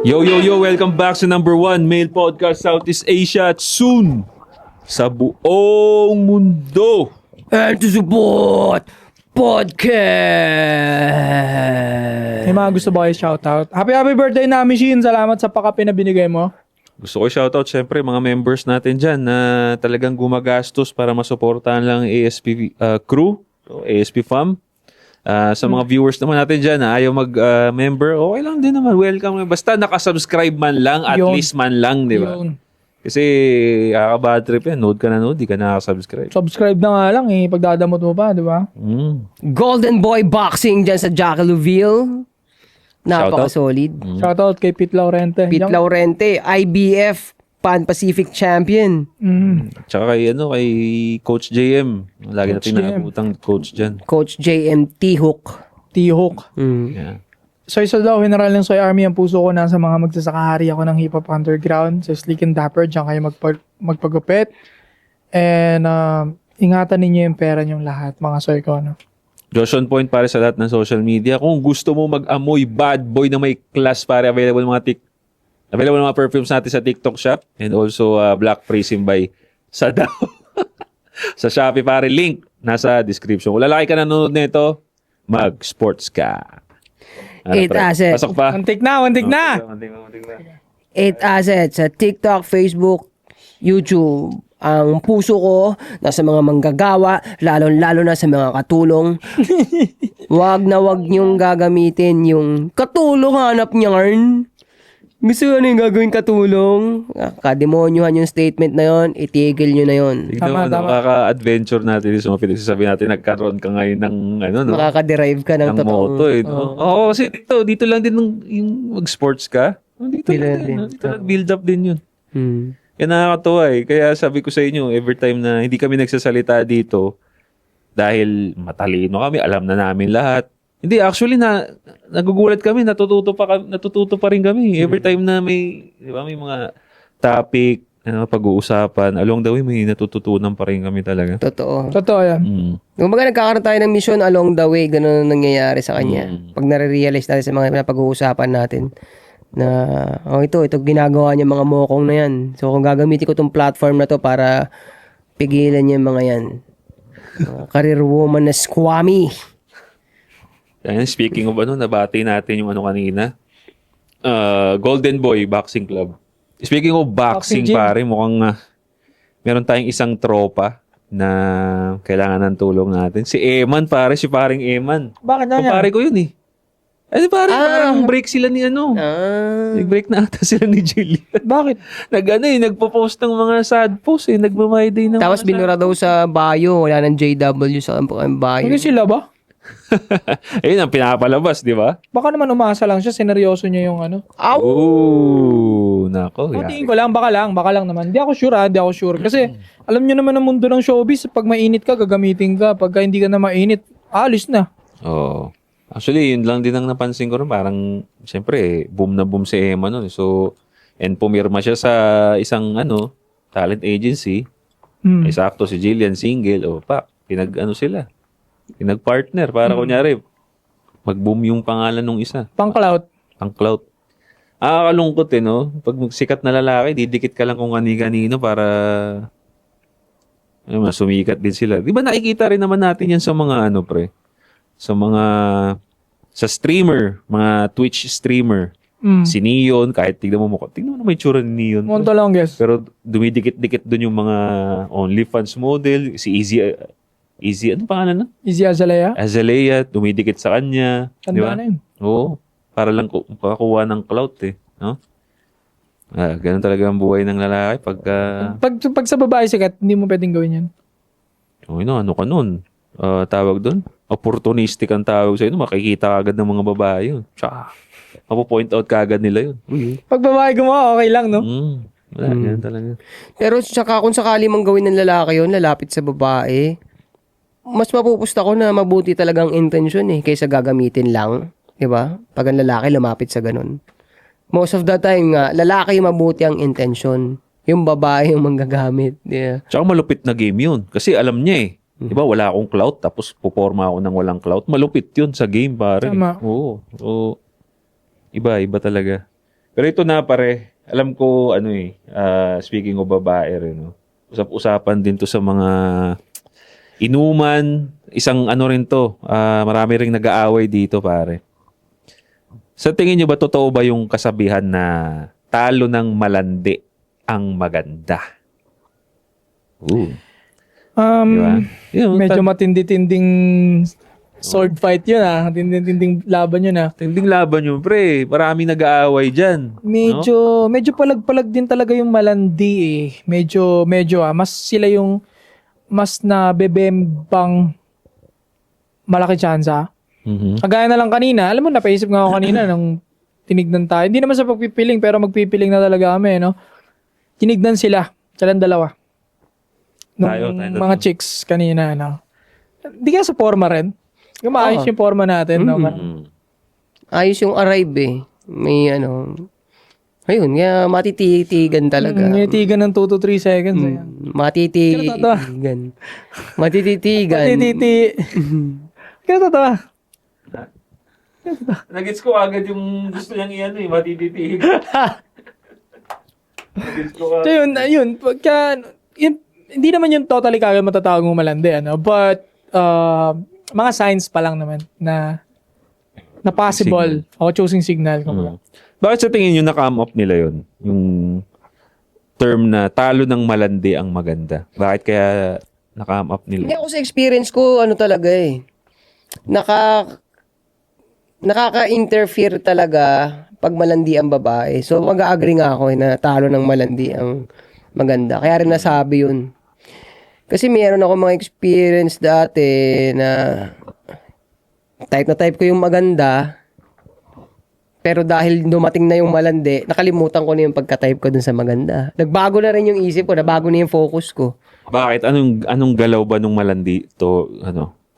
Yo, welcome back sa number 1 male podcast Southeast Asia at soon sa buong mundo. And to support podcast. May mga gusto ba kayo shoutout? Happy birthday na, Machine. Salamat sa pakape na binigay mo. Gusto ko shoutout syempre mga members natin dyan na talagang gumagastos para masuportahan lang ang ASP crew, so ASP fam. Sa mga viewers naman natin dyan na ayaw mag-member, okay lang din naman. Welcome. Basta nakasubscribe man lang, at Yun. least man lang, di ba? Yun. Kasi bad trip yan. Node ka na node, di ka nakasubscribe. Subscribe na nga lang eh. Pagdadamot mo pa, di ba? Golden Boy Boxing dyan sa Jackalouville. Napaka-solid. Shoutout kay Pete Laurente. Pete Laurente, IBF Pan Pacific Champion. Tsaka kay Coach JM. Lagi natin JM. nakabutang coach dyan. Coach JM T-Hook. T-Hook. Yeah. Soy daw, General ng Soy Army. Ang puso ko nasa mga magsasakahari ako ng Hip Hop Underground. Sa Sleek and Dapper, diyan kayo magpagupit. And ingatan ninyo yung pera nyong lahat, mga Soy ko. No? Josh on point para sa lahat ng social media. Kung gusto mo mag-amoy bad boy na may class, pare, available mga perfumes natin sa TikTok shop. And also Black Prism by Sadaw. Sa Shopee, pare, link nasa description. Kung lalaki ka nanonood nito, mag-sports ka. Eight assets. Pasok pa. Wantik na. Muntik na. 8 assets sa TikTok, Facebook, YouTube. Ang puso ko nasa mga manggagawa, lalo na sa mga katulong. Wag niyong gagamitin yung katulong hanap niyan. Gusto yung gagawin katulong? Kademonyohan yung statement na yon, itigil nyo na yon. Tignan mo, Tama. nakaka-adventure natin sa mga pinagsasabi natin, nagkaroon ka ngayon ng no? Makaka-derive ka ng Ng moto eh. No? Oo, kasi dito lang din yung mag-sports ka. Dito lang din. Dito build up din yun. Kaya nakakatuwa eh. Kaya sabi ko sa inyo, every time na hindi kami nagsasalita dito, dahil matalino kami, alam na namin lahat. Hindi, actually, nagugulat kami, natututo pa rin kami. Every time na may mga topic, pag-uusapan, along the way, may natututunan pa rin kami talaga. Totoo. Totoo yan. Kumbaga nagkakaroon tayo ng mission along the way, ganun ang nangyayari sa kanya. Pag nare-realize natin sa mga pag-uusapan natin na, ito ginagawa niya mga mokong na yan. So, kung gagamitin ko tong platform na to para pigilan niya yung mga yan. Career woman na squammy. Ayan, speaking of nabati natin yung kanina. Golden Boy Boxing Club. Speaking of boxing, Boxing gym. pare, mukhang meron tayong isang tropa na kailangan ng tulong natin. Si Eman, pare, si paring Eman. Bakit na Pare ko yun eh. Ay, pare, parang break sila ni Nag-break na ata sila ni Jillian. Bakit? Nagpo-post ng mga sad post eh. Nagmamay day ng Tapos binura daw sa bio, wala ng JW sa bio. Hindi sila ba? Ayun ang pinapalabas, di ba? Baka naman umasa lang siya. Sineryoso niya yung ano. Ooh, nako. Tingin ko lang, baka lang naman. Hindi ako sure. Kasi alam niyo naman ang mundo ng showbiz. Pag mainit ka, gagamitin ka. Pag hindi ka na mainit, alis na. Oo. Actually, yun lang din ang napansin ko rin. Parang, siyempre, boom na boom si Emma nun. So, and pumirma siya sa isang, talent agency. Sakto si Jillian, single. O, sila. Pinag-partner. Para kunyari, mag-boom yung pangalan ng isa. Pang-clout. Pang-clout. Kalungkot no? Pag sikat na lalaki, didikit ka lang kung kanino para sumikat din sila. Di ba nakikita rin naman natin yan sa mga pre? Sa streamer, mga Twitch streamer. Si Neon, kahit tignan mo may tsura ni Neon. Monto lang, guys. Pero dumidikit-dikit dun yung mga OnlyFans model, si Easy, ano pangalan na? Easy Azalea. Azalea, dumidikit sa kanya. Tanda Di ba? na yun. Oo. Para lang makakuha ng clout no? Ganun talaga ang buhay ng lalaki pagka... Pag sa babae sikat, hindi mo pwedeng gawin yan. Ano ka nun? Tawag doon? Opportunistic ang tawag sa'yo. Makikita agad ng mga babae yun. Tsaka, mapo-point out ka agad nila yun. Pag babae gumawa, okay lang, no? Wala, yan talaga. Pero kung sakali mang gawin ng lalaki yun, lalapit sa babae, mas mapupusta ko na mabuti talagang intention kaysa gagamitin lang. Diba? Pag ang lalaki lumapit sa ganun. Most of the time nga, lalaki yung mabuti ang intention. Yung babae yung manggagamit. Yeah. Tsaka malupit na game yun. Kasi alam niya Diba, wala akong clout, tapos puporma ako ng walang clout. Malupit yun sa game, pare. Tama. Oo. Iba talaga. Pero ito na pare, alam ko speaking of babae rin, no? Usap-usapan din to sa mga inuman, isang rin to, marami ring nag-aaway dito pare. Sa tingin nyo ba totoo ba yung kasabihan na talo ng malandi ang maganda? Ooh. Diba? Medyo matindi-tinding sword fight yun Tindi-tinding laban yun Tinding laban yun, pre. Maraming nag-aaway dyan. Medyo palag-palag din talaga yung malandi eh. Medyo mas sila yung mas nabebembang malaki tsansa. Kagaya na lang kanina, alam mo, napaisip nga ako kanina nung tinignan tayo. Hindi naman sa pagpipiling, pero magpipiling na talaga kami, no? Tinignan silang dalawa. Nung mga chicks kanina, no? Hindi kaya sa forma rin. Yung maayos yung forma natin, no? Ayos yung arrive eh. May ayun, kaya matititigan talaga. Matititigan ng 2 to 3 seconds. Matititigan. Matititigan. Kaya totoo. Nagets ko agad yung gusto niyang matititig. Nagets ko So yun, pagka, hindi naman yung totally kagad matatawag mong malandi, but mga signs pa lang naman na possible o choosing signal. Bakit sa tingin nyo na-come up nila yon? Yung term na talo ng malandi ang maganda. Bakit kaya na-come up nila? Hindi ako sa experience ko, talaga eh. Nakaka-interfere talaga pag malandi ang babae. So, mag-agree nga ako na talo ng malandi ang maganda. Kaya rin nasabi yun. Kasi meron ako mga experience dati na type ko yung maganda, pero dahil dumating na yung malandi, nakalimutan ko na yung pagka-type ko dun sa maganda. Nagbago na rin yung isip ko, nabago na yung focus ko. Bakit? Anong galaw ba nung malandi to,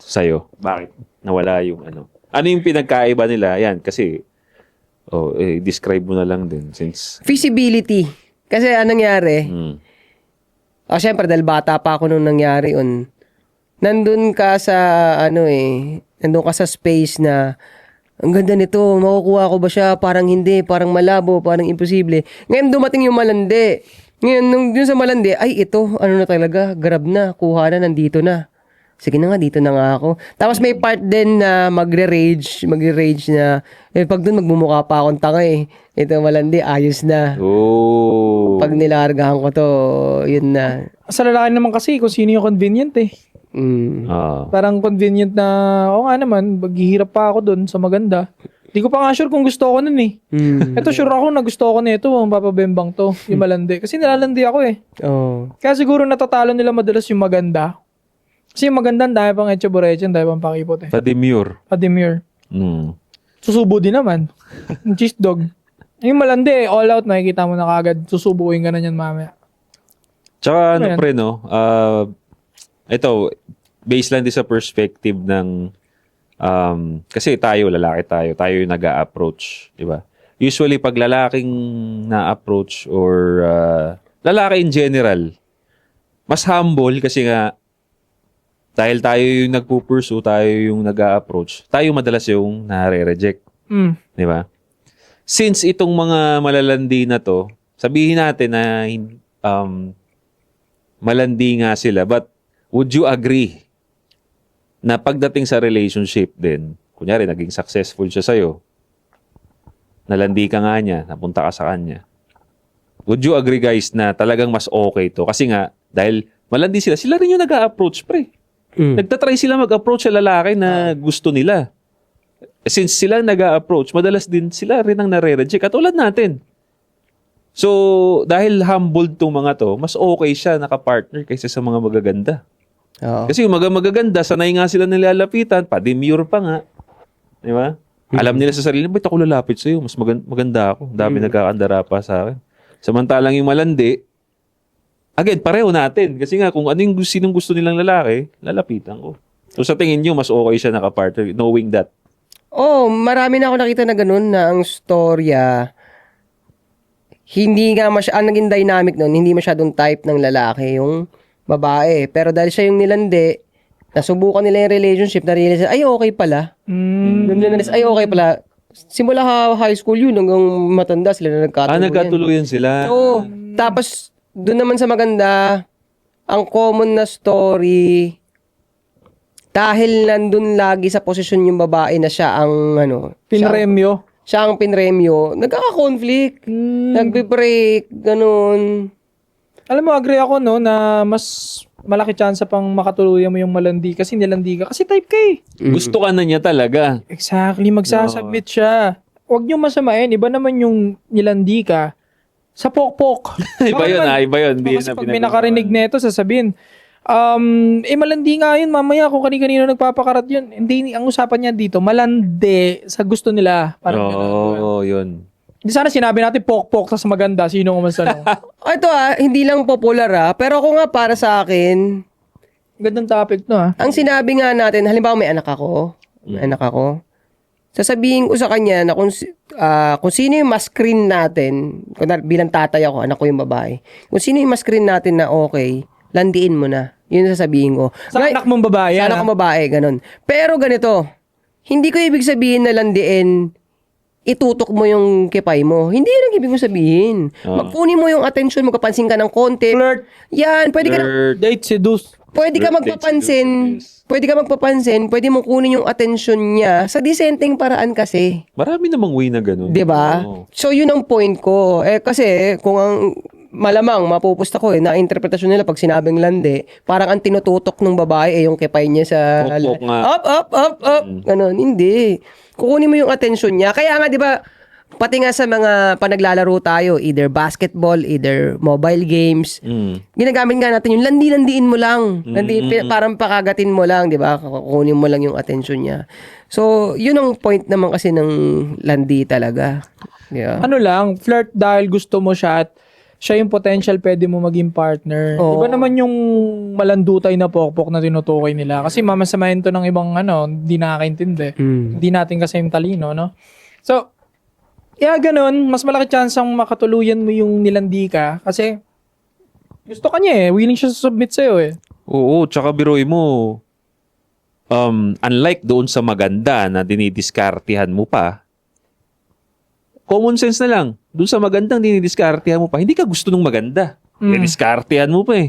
sa'yo? Bakit? Nawala yung Ano yung pinagkaiba nila? Yan, kasi, describe mo na lang din since... Feasibility. Kasi anong nangyari? Syempre, dahil bata pa ako nung nangyari yun. Nandun ka sa, nandun ka sa space na, ang ganda nito, makukuha ko ba siya? Parang hindi, parang malabo, parang imposible. Ngayon dumating yung malandi. Ngayon, nung sa malandi, ay ito, na talaga, grab na, kuha na, nandito na. Sige na nga, dito na nga ako. Tapos may part din na magre-rage na, pag dun magmumukha pa akong tanga eh. Ito malandi, ayos na. Oh. Pag nilargahan ko to, yun na. Sa lalaki naman kasi, kung sino yung convenient eh. Parang convenient na, nga naman, maghihirap pa ako dun sa maganda. Di ko pa nga sure kung gusto ko nun eh. Ito sure ako na gusto ko nito, papabembang to, yung malandi. Kasi nilalandi ako eh. Kaya siguro natatalo nila madalas yung maganda. Kasi yung maganda, dahil pang etchaborechen, dahil pang pakipot eh. Padimure. Susubo din naman. Yung cheese dog. Yung malandi eh, all out, makikita mo na kagad. Susubuin ka na yan mamaya. Tsaka pre, no? Ito, based lang din sa perspective ng kasi lalaki tayo yung nag-a-approach, di ba? Usually, pag lalaking na-approach or lalaki in general, mas humble kasi nga dahil tayo yung nagpupursue, tayo yung nag-a-approach, tayo madalas yung nare-reject. Di ba? Since itong mga malalandi na to, sabihin natin na malandi nga sila, but would you agree na pagdating sa relationship din, kunyari naging successful siya sa'yo, nalandi ka nga niya, napunta ka sa kanya, would you agree guys na talagang mas okay to? Kasi nga, dahil malandi sila rin yung nag-a-approach pre. Nagtatry sila mag-approach sa lalaki na gusto nila. Since sila nag-a-approach, madalas din sila rin ang nare-reject. Katulad natin. So, dahil humbled tong mga to, mas okay siya nakapartner kaysa sa mga magaganda. Kasi yung magaganda, sanay nga sila nilalapitan, pa-demure pa nga. Di ba? Alam nila sa sarili, ba't ako lalapit sa'yo? Mas maganda ako. Dami nagkakandara pa sa akin. Samantalang yung malandi, again, pareho natin. Kasi nga, kung sinong gusto nilang lalaki, lalapitan ko. So sa tingin nyo, mas okay siya nakapartner, knowing that? Marami na ako nakita na ganun na ang storya, hindi nga ang naging dynamic nun, hindi masyadong type ng lalaki yung babae. Pero dahil siya yung nilandi, nasubukan nila yung relationship, na-realize, ay okay pala. Ay okay pala. simula high school yun hanggang matanda sila na nagkatuluyan. Nagkatuluyan sila. Oo. Tapos, doon naman sa maganda, ang common na story, dahil nandun lagi sa posisyon yung babae na siya ang, Pinremyo. siya ang pinremyo, nagkaka-conflict, nagbe-break, ganun. Alam mo, agree ako, no, na mas malaki chance pang makatuluyan mo yung malandi kasi nilandi ka. Kasi type ka eh. Gusto ka na niya talaga. Exactly, magsasubmit siya. Huwag niyo masamain, iba naman yung nilandi ka sa pokpok. Iba yun iba yun. Hindi Kasi yun na pag may nakarinig nito, sasabihin, malandi nga yun, mamaya kung kani-kanino nagpapakarat yun. Hindi, ang usapan niya dito, malandi sa gusto nila. Parang Oo, yun. Di sana sinabi natin pok-pok tas maganda, sino ang masanong. Ito hindi lang popular pero ako nga para sa akin, Gandang topic no ang sinabi nga natin, halimbawa may anak ako, sasabihin ko sa kanya na kung sino yung mas screen natin, bilang tatay ako, anak ko yung babae, kung sino yung mas screen natin na okay, landiin mo na. Yun ang sasabihin ko. Sa anak mong babae. Sa anak kong babae, ganun. Pero ganito, hindi ko ibig sabihin na landiin, itutok mo yung kipay mo. Hindi yun ang ibig mo sabihin. Magkunin mo yung attention, magpapansin ka ng konti. Flirt. Yan, pwede ka Date, seduce. Pwede ka magpapansin, pwede mong kunin yung attention niya sa disenteng paraan kasi. Marami namang way na ganun. 'Di ba? Oo. So yun ang point ko. Kasi kung ang malamang mapupusta ko na interpretasyon nila pag sinabing landi, parang ang tinututok ng babae yung kipay niya sa Pok-pok nga. up. Ganun, hindi. Kukunin mo yung attention niya. Kaya nga 'di ba, pati nga sa mga panaglalaro tayo, either basketball, either mobile games, ginagamit nga natin yung landi-landiin mo lang. Parang pakagatin mo lang, di ba? Kukunin mo lang yung attention niya. So, yun ang point naman kasi ng landi talaga. Yeah. Ano lang, flirt dahil gusto mo siya at siya yung potential pwede mo maging partner. Oo. Iba naman yung malandutay na pokpok na tinutukoy nila. Kasi mamasamahin to ng ibang hindi nakakaintindi. Hindi natin kasi yung talino, no? So, ganun, mas malaki chance ang makatuluyan mo yung nilandi ka kasi gusto ka niya willing siya sa submit sa'yo Oo, tsaka biruin mo, unlike doon sa maganda na dinidiskartihan mo pa, common sense na lang, doon sa magandang dinidiskartihan mo pa, hindi ka gusto nung maganda. Dinidiskartihan mo pa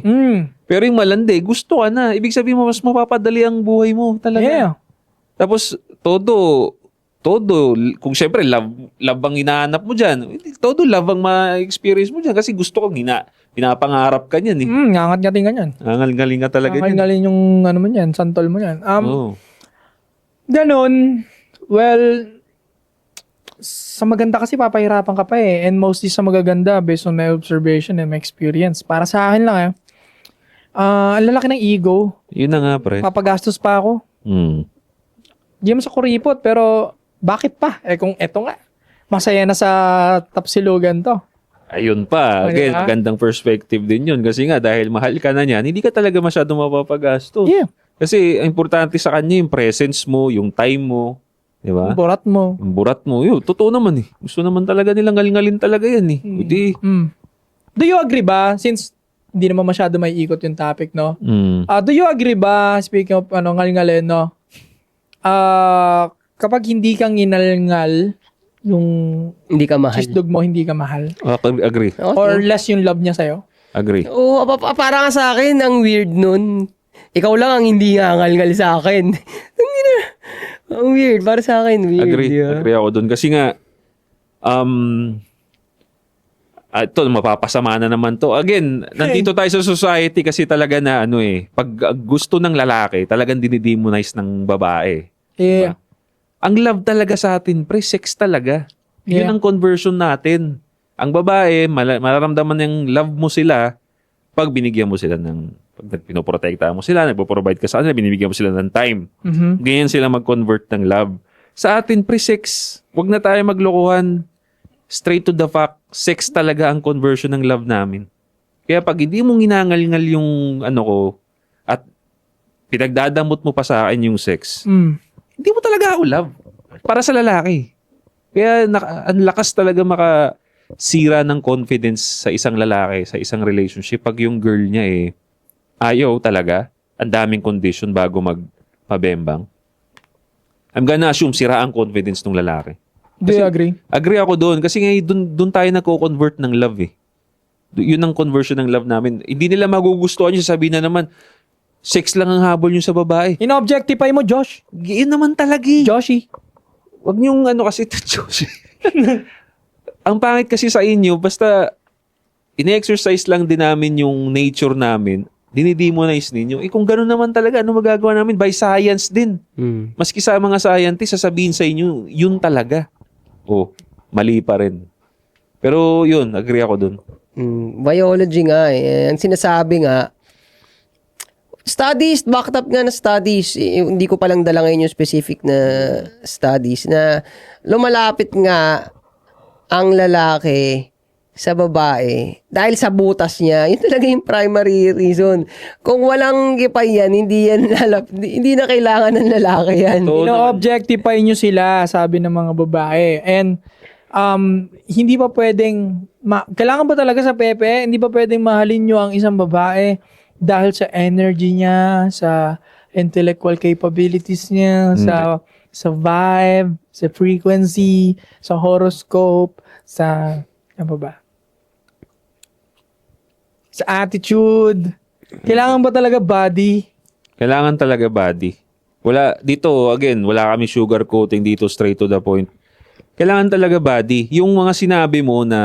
Pero yung malandi, gusto ka na. Ibig sabihin mo, mas mapapadali ang buhay mo talaga. Yeah. Tapos, todo, kung syempre, love ang hinahanap mo dyan, todo love ang ma-experience mo dyan kasi gusto kong pinapangarap ka niyan Ngangat-ngating ka niyan. Galing ka talaga niyan. Galing yung mo niyan, santol mo niyan. Oo. Ganun, well, sa maganda kasi papahirapan ka pa and mostly sa magaganda based on my observation and my experience. Para sa akin lang ang lalaki ng ego. Yun na nga, pre. Papagastos pa ako. Di mo sa kuripot, pero bakit pa? Kung eto nga, masaya na sa tapsilugan to. Ayun pa. Again, magandang perspective din yun. Kasi nga, dahil mahal ka na niyan, hindi ka talaga masyadong mapapagastos. Yeah. Kasi, ang importante sa kanya yung presence mo, yung time mo. Di ba? Burat mo. Yung burat mo. Yun, totoo naman Gusto naman talaga nilang ngalingalin talaga yan Hindi. Do you agree ba? Since hindi naman masyado may ikot yung topic, no? Mm. Do you agree ba, speaking of ngalingalin, no? Kapag hindi kang inalngal, yung Hindi ka mahal. cheesedog mo, hindi ka mahal. Agree. Okay. Or less yung love niya sa'yo. Agree. Oo, parang sa akin, ang weird nun. Ikaw lang ang hindi ngangal-ngal sa akin. Ang weird, para sa akin, weird. Agree. Yeah. Agree ako dun. Kasi nga, ito, mapapasama na naman to. Again, nandito tayo sa society kasi talaga na pag gusto ng lalaki, talagang dinidemonize ng babae. Yeah. Diba? Ang love talaga sa atin, pre, sex talaga. Yun Yeah. ang conversion natin. Ang babae, mararamdaman ng love mo sila pag binigyan mo sila pag pinoprotekta mo sila, nagpo-provide ka sa kanila, binibigyan mo sila ng time. Ganyan sila mag-convert ng love. Sa atin, pre-sex, wag na tayo maglokohan. Straight to the fact, sex talaga ang conversion ng love namin. Kaya pag hindi mo ginangal-ngal yung ko, at pinagdadamot mo pa sa akin yung sex, hindi mo talaga ako love. Para sa lalaki. Kaya ang lakas talaga makasira ng confidence sa isang lalaki, sa isang relationship, pag yung girl niya ayaw talaga, ang daming condition bago magpabembang. I'm gonna assume sira ang confidence ng lalaki. Do you agree? Agree ako doon. Kasi nga doon tayo nagko-convert ng love eh. Yun ang conversion ng love namin. Hindi nila magugustuhan yung sabihin na naman, sex lang ang habol nyo sa babae. In-objectify mo, Josh. Yun naman talaga eh. Joshi. Wag niyong kasi, Josh. Ang pangit kasi sa inyo, basta ine-exercise lang din namin yung nature namin, dinidemonize ninyo. Kung gano'n naman talaga, ano magagawa namin? By science din. Maski sa mga scientists, sasabihin sa inyo, yun talaga. Mali pa rin. Pero yun, agree ako dun. Biology nga eh. Ang sinasabi nga, studies, backed up nga na studies, hindi ko palang dala ngayon yung specific na studies, na lumalapit nga ang lalaki sa babae dahil sa butas niya. Yun talaga yung primary reason. Kung walang gipay yan, hindi na kailangan ng lalaki yan. Ino-objectify nyo sila, sabi ng mga babae. And hindi pa pwedeng kailangan ba talaga sa Pepe? Hindi pa pwedeng mahalin nyo ang isang babae dahil sa energy niya, sa intellectual capabilities niya, sa vibe, sa frequency, sa horoscope, sa ano ba? Sa attitude. Kailangan ba talaga body? Kailangan talaga body. Wala kami sugarcoating dito, straight to the point. Kailangan talaga body. Yung mga sinabi mo na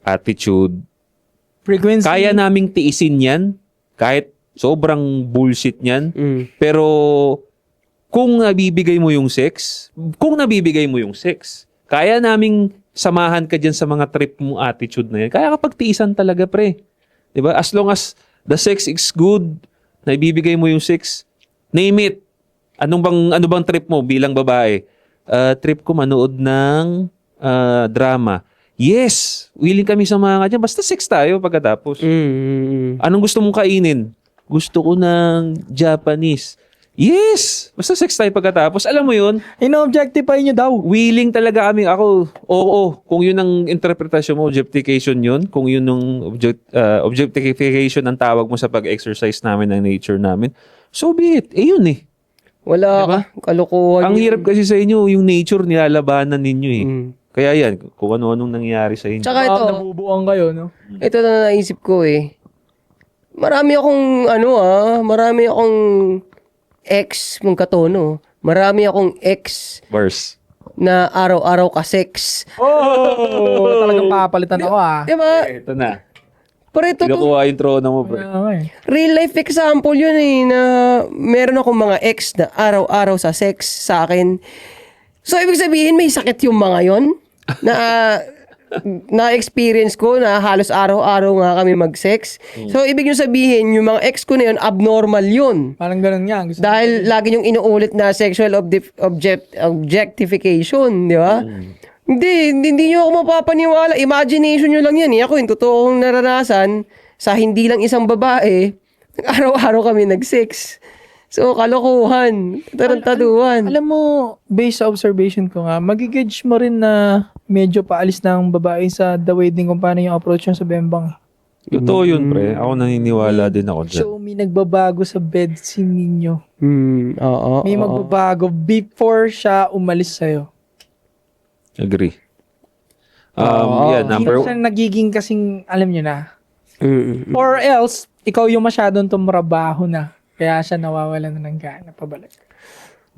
attitude, Frequency. kaya naming tiisin yan, kahit sobrang bullshit yan. Pero kung nabibigay mo yung sex, kaya naming samahan ka dyan sa mga trip mo attitude na yan. Kaya kapag tiisan talaga, pre. Diba? As long as the sex is good, naibibigay mo yung sex, name it. Ano bang trip mo bilang babae? Trip ko manood ng drama. Yes, willing kami samahan ka dyan. Basta sex tayo pagkatapos. Anong gusto mong kainin? Gusto ko ng Japanese. Yes! Basta sex tayo pagkatapos. Alam mo yun? Ino-objectify nyo daw. Willing talaga kami. Ako, oo. Kung yun ang interpretasyon mo, objectification yun. Kung yun ang objectification ang tawag mo sa pag-exercise namin ng nature namin, so be it. Yun eh. Wala Diba? kalukuhan. Ang hirap kasi sa inyo, yung nature nilalabanan ninyo eh. Kaya yan, kung ano-anong nangyari sa inyo. Tsaka ito, Nabubuang kayo, no? ito na naisip ko eh. Marami akong ex mong katono. Marami akong ex Verse. na araw-araw ka sex. Talagang papalitan ako Diba? Ito na. Pero ito to, Kinukuha yung trono mo, bro. real life example yun eh, na meron akong mga ex na araw-araw sa sex sa akin. So, ibig sabihin, may sakit yung mga yon na na-experience ko na halos araw-araw nga kami mag-sex. So, ibig yung sabihin, yung mga ex ko na yun, abnormal yun. Parang ganun nga. Dahil lagi yung inuulit na sexual objectification, di ba? Hindi nyo ako mapapaniwala. Imagination nyo lang yan. Ako yung totoong naranasan sa hindi lang isang babae, araw-araw kami nag-sex. So, kalokohan. Tarantaduhan. Alam mo, based sa observation ko nga, magigage mo rin na medyo paalis ng babae sa the way din kung paano yung approach niya sa bembang. Totoo yun, pre. Ako naniniwala din ako dyan. So, may nagbabago sa bed scene ninyo. Oo. May magbabago before siya umalis sa'yo. Agree. Hindi number na siya nagiging kasing, alam nyo na. Or else, ikaw yung masyadong tumrabaho na. Kaya siya nawawalan na ng gana pabalik.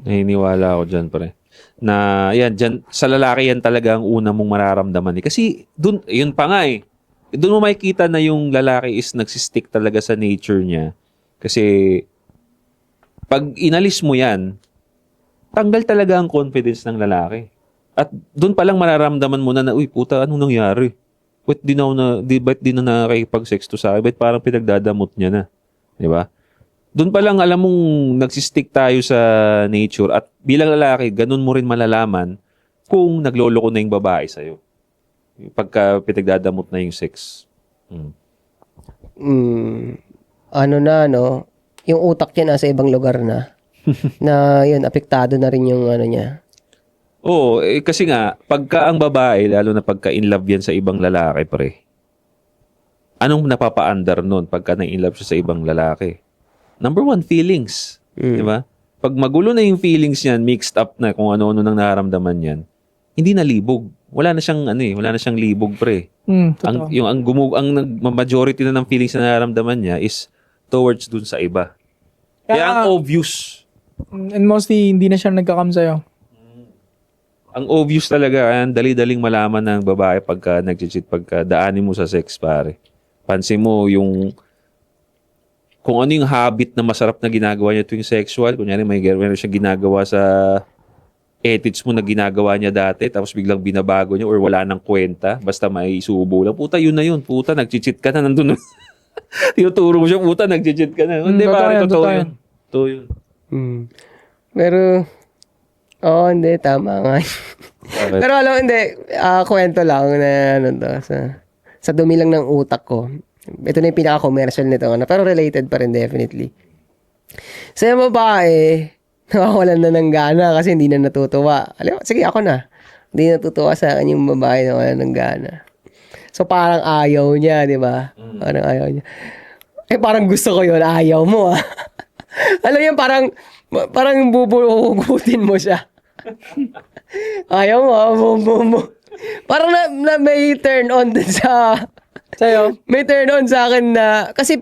naniniwala ako dyan, pre. Na, dyan, sa lalaki yan talaga ang una mong mararamdaman. Kasi, dun, yun pa nga eh. Doon mo makikita na yung lalaki is nagsistick talaga sa nature niya. Kasi, pag inalis mo yan, tanggal talaga ang confidence ng lalaki. At doon pa lang mararamdaman mo na, uy, puta, anong nangyari? Ba't di na nakikipag-sex to sa akin? Ba't parang pinagdadamot niya na? Di ba? Doon pa lang alam mong nagsistick tayo sa nature at bilang lalaki, ganun mo rin malalaman kung nagloloko na yung babae sa'yo. Pagka pinagdadamot na yung sex. Ano na, no? Yung utak niya nasa ibang lugar na. Na yun, apektado na rin yung ano niya. Oo, kasi nga, pagka ang babae, lalo na pagka in love yan sa ibang lalaki, pre, anong napapa-under nun pagka na-in love siya sa ibang lalaki? Number one, feelings. Di ba? pag magulo na yung feelings niyan, mixed up na kung ano-ano nang nararamdaman niyan, hindi na libog. Wala na siyang wala na siyang libog pre. Totoo. Majority na ng feelings na nararamdaman niya is towards dun sa iba. Kaya ang obvious. And mostly, hindi na siya nagkakam sa'yo. Ang obvious talaga, ang dali-daling malaman ng babae pagka nag-cheat, pagka daanin mo sa sex, pare. Pansin mo kung ano yung habit na masarap na ginagawa niya tuwing sexual. Kunyari, meron siyang ginagawa sa ethics mo na ginagawa niya dati, tapos biglang binabago niya or wala nang kwenta, basta may subo lang. Puta, yun na yun. Puta, nag-cheat ka na, nandun. Tinuturo mo siya, puta, nag-cheat ka na. Hindi, pare, totoo yun. Totoo yun. Pero, hindi, tama nga. Pero alam, hindi, kwento lang na sa dumi lang ng utak ko. Ito na yung pinaka-commercial nito. Pero related pa rin, definitely. Sa babae, nakawalan na ng gana kasi hindi na natutuwa. Alam mo, sige, ako na. Hindi natutuwa sa akin yung babae na wala ng gana. So, parang ayaw niya, di ba? Parang ayaw niya. Parang gusto ko yun. Ayaw mo, Alam mo yun, parang bubuhugutin mo siya. Ayaw mo, Parang na may turn on din Sa'yo? may turn on sa akin na, kasi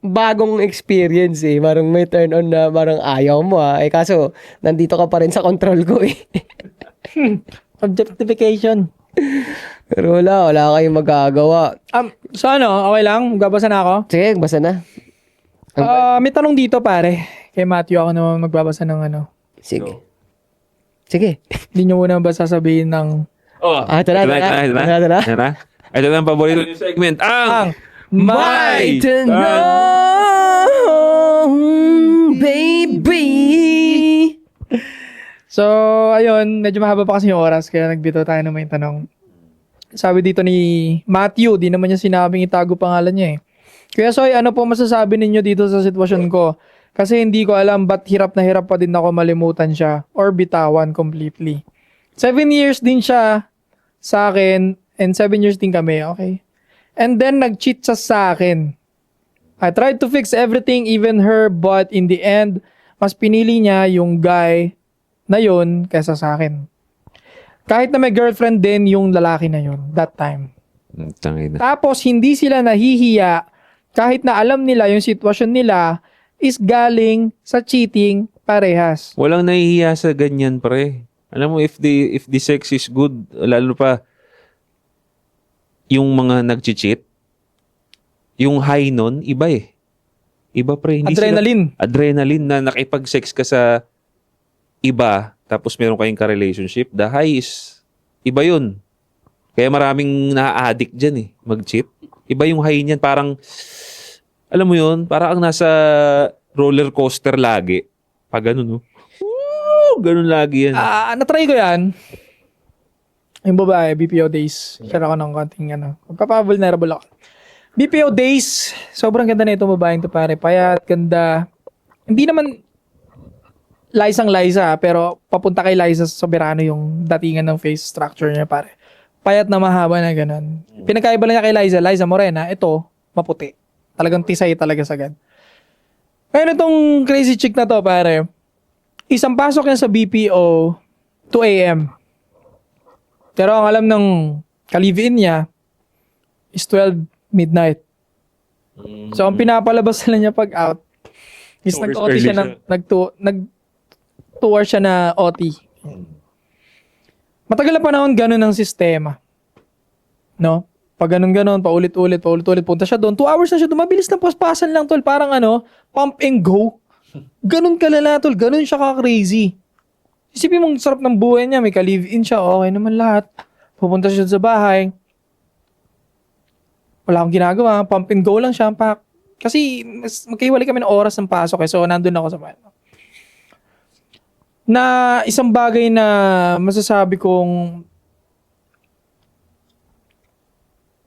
bagong experience parang may turn on na parang ayaw mo kaso nandito ka pa rin sa control ko Objectification. Pero wala kayong magagawa. So okay lang? Magbabasa na ako? Sige, basa na. May tanong dito pare. Kay Matthew ako naman magbabasa ng Sige. Hindi nyo muna ba sasabihin ng... Ito na. Ito na ang paborito yung segment. Ang My Tanong, baby. So, ayun. Medyo mahaba pa kasi yung oras kaya nagbito tayo ng may tanong. Sabi dito ni Matthew, di naman niya sinabing itago pangalan niya Kuya Soy, ano po masasabi ninyo dito sa sitwasyon ko? Kasi hindi ko alam ba't hirap na hirap pa din ako malimutan siya or bitawan completely. 7 years din siya sa akin and 7 years din kami, okay? And then nag-cheat siya sa akin. I tried to fix everything, even her, but in the end, mas pinili niya yung guy na yun kaysa sa akin. Kahit na may girlfriend din yung lalaki na yun, that time. Tapos hindi sila nahihiya kahit na alam nila yung sitwasyon nila is galing sa cheating parehas. Walang nahihiya sa ganyan, pre. Alam mo, if the sex is good, lalo pa, yung mga nag-cheat, yung high nun, iba Iba, pre. Hindi adrenaline na nakipag-sex ka sa iba, tapos meron kayong ka-relationship. The high is, iba yun. Kaya maraming na-addict dyan mag-cheat. Iba yung high niyan, parang, alam mo yun, parang ang nasa roller coaster lagi. Pag ganun, ganun lagi yan. Natry ko yan. Yung babae, BPO days. Share ako ng konting magpapa-vulnerable ako. BPO days, sobrang ganda na itong babaeng to pare. Payat, ganda. Hindi naman Liza, pero papunta kay Liza Soberano yung datingan ng face structure niya pare. Payat na mahaba na ganun. Pinagkaiba lang niya kay Liza Morena, ito, maputi. Talagang tisay talaga sagad. Ngayon itong crazy chick na to pare, isang pasok niya sa BPO, 2 a.m. Pero ang alam ng ka-live-in niya is 12 midnight. So, ang pinapalabas na niya pag out is nag-OT siya nag-tour siya na OT. Matagal na panahon ganun ang sistema. No? Pag ganun, paulit-ulit, punta siya doon. 2 hours na siya doon. Mabilis lang paspasan lang, tol. Parang pump and go. Ganun kalala, tol. Ganun siya ka-crazy. Isipin mong sarap ng buhay niya. May ka-live-in siya. Okay naman lahat. Pupunta siya sa bahay. Wala akong ginagawa. Pump and go lang siya. Kasi magkahiwalay kami ng oras ng pasok. So, nandun ako sa bahay. Na isang bagay na masasabi kong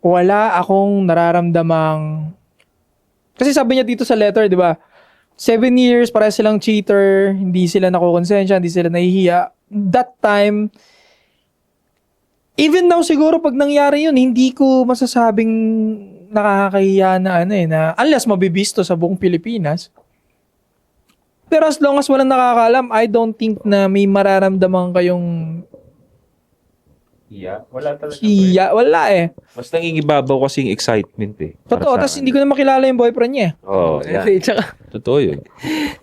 wala akong nararamdamang... Kasi sabi niya dito sa letter, di ba? 7 years, para silang cheater, hindi sila nakukonsensya, hindi sila nahihiya. That time, even now siguro pag nangyari yun, hindi ko masasabing nakakahiya na na unless mabibisto sa buong Pilipinas. Pero as long as walang nakakaalam, I don't think na may mararamdaman kayong Wala talaga. hiya. Wala eh. Mas nangingibabaw kasi yung excitement eh. Totoo, tapos hindi ko na makilala yung boyfriend niya. Oo, yan. Tsaka, Totoo yun.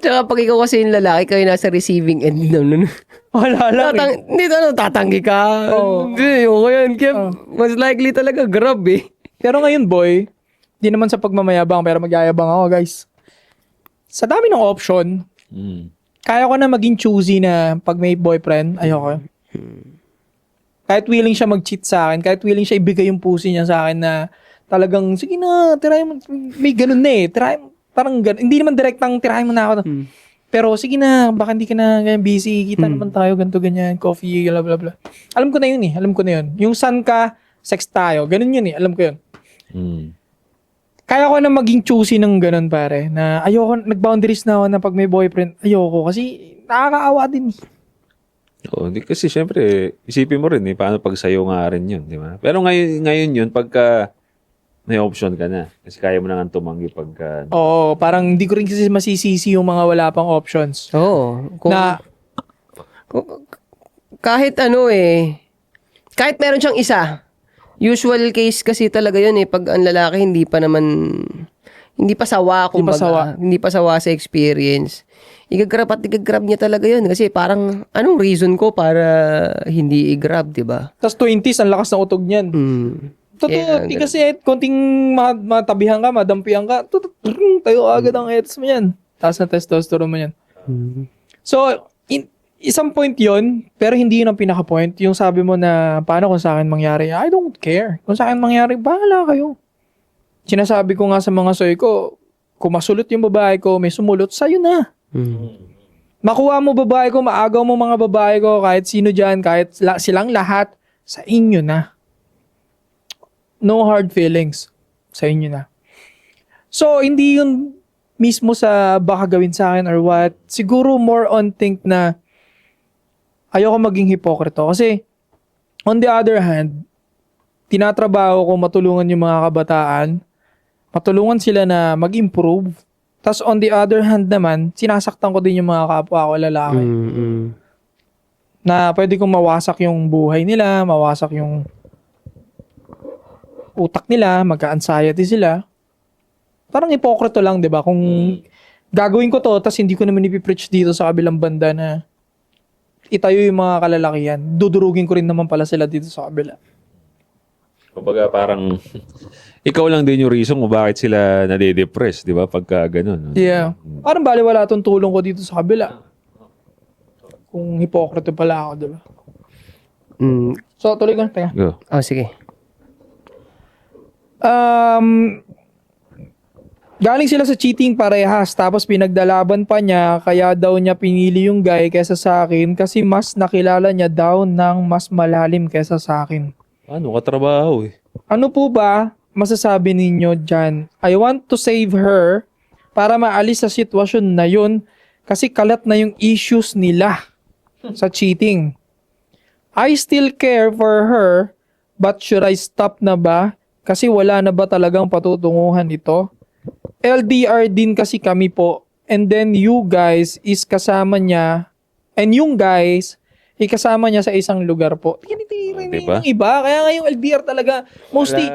tsaka pag ikaw kasi yung lalaki, kayo nasa receiving end nun. Wala lang eh. Hindi tatanggi ka. Oo. Hindi, yung yan. Kaya mas likely talaga grab eh. Pero ngayon, boy, di naman sa pagmamayabang, pero magyayabang ako, guys. Sa dami ng option, kaya ko na maging choosy na pag may boyfriend, ayoko. Kahit willing siya mag-cheat sa akin, kahit willing siya ibigay yung pussy niya sa akin na talagang, sige na, tirahin mo, may ganun na eh. Tirahin, parang ganun. Hindi naman direktang tirahin mo na ako. Pero sige na, baka hindi ka na ganyan busy, kita naman tayo, ganito, ganyan, coffee, blah, blah, blah. Alam ko na yun eh, alam ko na yun. Yung sun ka, sex tayo, ganun yun eh, alam ko yun. Kaya ko na maging choosy ng ganun pare, na ayoko, nag-boundaries na ako na pag may boyfriend, ayoko, kasi nakakaawa din. Oo, di kasi syempre, isipin mo rin paano pag sa'yo nga rin yun, di ba? Pero ngayon yun, pagka may option ka na, kasi kaya mo na nga tumanggi pagka... Oo, parang hindi ko rin kasi masisisi yung mga wala pang options. Oo. Kung, Kahit kahit meron siyang isa, usual case kasi talaga yun pag ang lalaki hindi pa sawa, kumbaga. Hindi pa sawa sa experience. Igagrab niya talaga yun. Kasi parang, anong reason ko para hindi i-grab, di ba? tas 20s, ang lakas ng utog niyan. Totoo, di kasi konting matabihan ka, madampihan ka, tayo agad ang etos mo yan. Taas na testosterone mo yan. So, isang point yon, pero hindi yun ang pinaka-point. Yung sabi mo na, paano kung sa akin mangyari? I don't care. Kung sa akin mangyari, bahala kayo. Sinasabi ko nga sa mga soy ko, kung masulot yung babae ko, may sumulot, sa'yo na. Makuha mo babae ko, maagaw mo mga babae ko, kahit sino dyan, kahit silang lahat, sa inyo na. No hard feelings. Sa inyo na. So, hindi yun mismo sa baka gawin sa akin or what. Siguro more on think na ayoko maging hipokrito. Kasi, on the other hand, tinatrabaho ko matulungan yung mga kabataan, matulungan sila na mag-improve. Tapos on the other hand naman, sinasaktan ko din yung mga kapwa ko lalaki. Na pwede kong mawasak yung buhay nila, mawasak yung utak nila, magka-anxiety sila. Parang hipokrito lang, di ba? Kung gagawin ko to, tapos hindi ko naman ipipreach dito sa kabilang banda na itayo yung mga kalalakihan, dudurugin ko rin naman pala sila dito sa kabila. Kumbaga parang ikaw lang din yung reason kung bakit sila nade-depress, di ba? Pagka ganun. Yeah. Parang baliwala tong tulong ko dito sa kabila. Kung hipokrito pala ako, di ba? So, tuloy ka. Teka. Go. Oh, sige. Galing sila sa cheating parehas, tapos pinagdalaban pa niya, kaya daw niya pinili yung guy kesa sa akin kasi mas nakilala niya daw ng mas malalim kesa sa akin. Ano, katrabaho eh. Ano po ba masasabi ninyo dyan? I want to save her para maalis sa sitwasyon na yun kasi kalat na yung issues nila sa cheating. I still care for her but should I stop na ba? Kasi wala na ba talagang patutunguhan ito? LDR din kasi kami po and then you guys is kasama niya and yung guys ikasama niya sa isang lugar po. Tinitira Diba? yung iba. Kaya nga yung LDR talaga, mostly,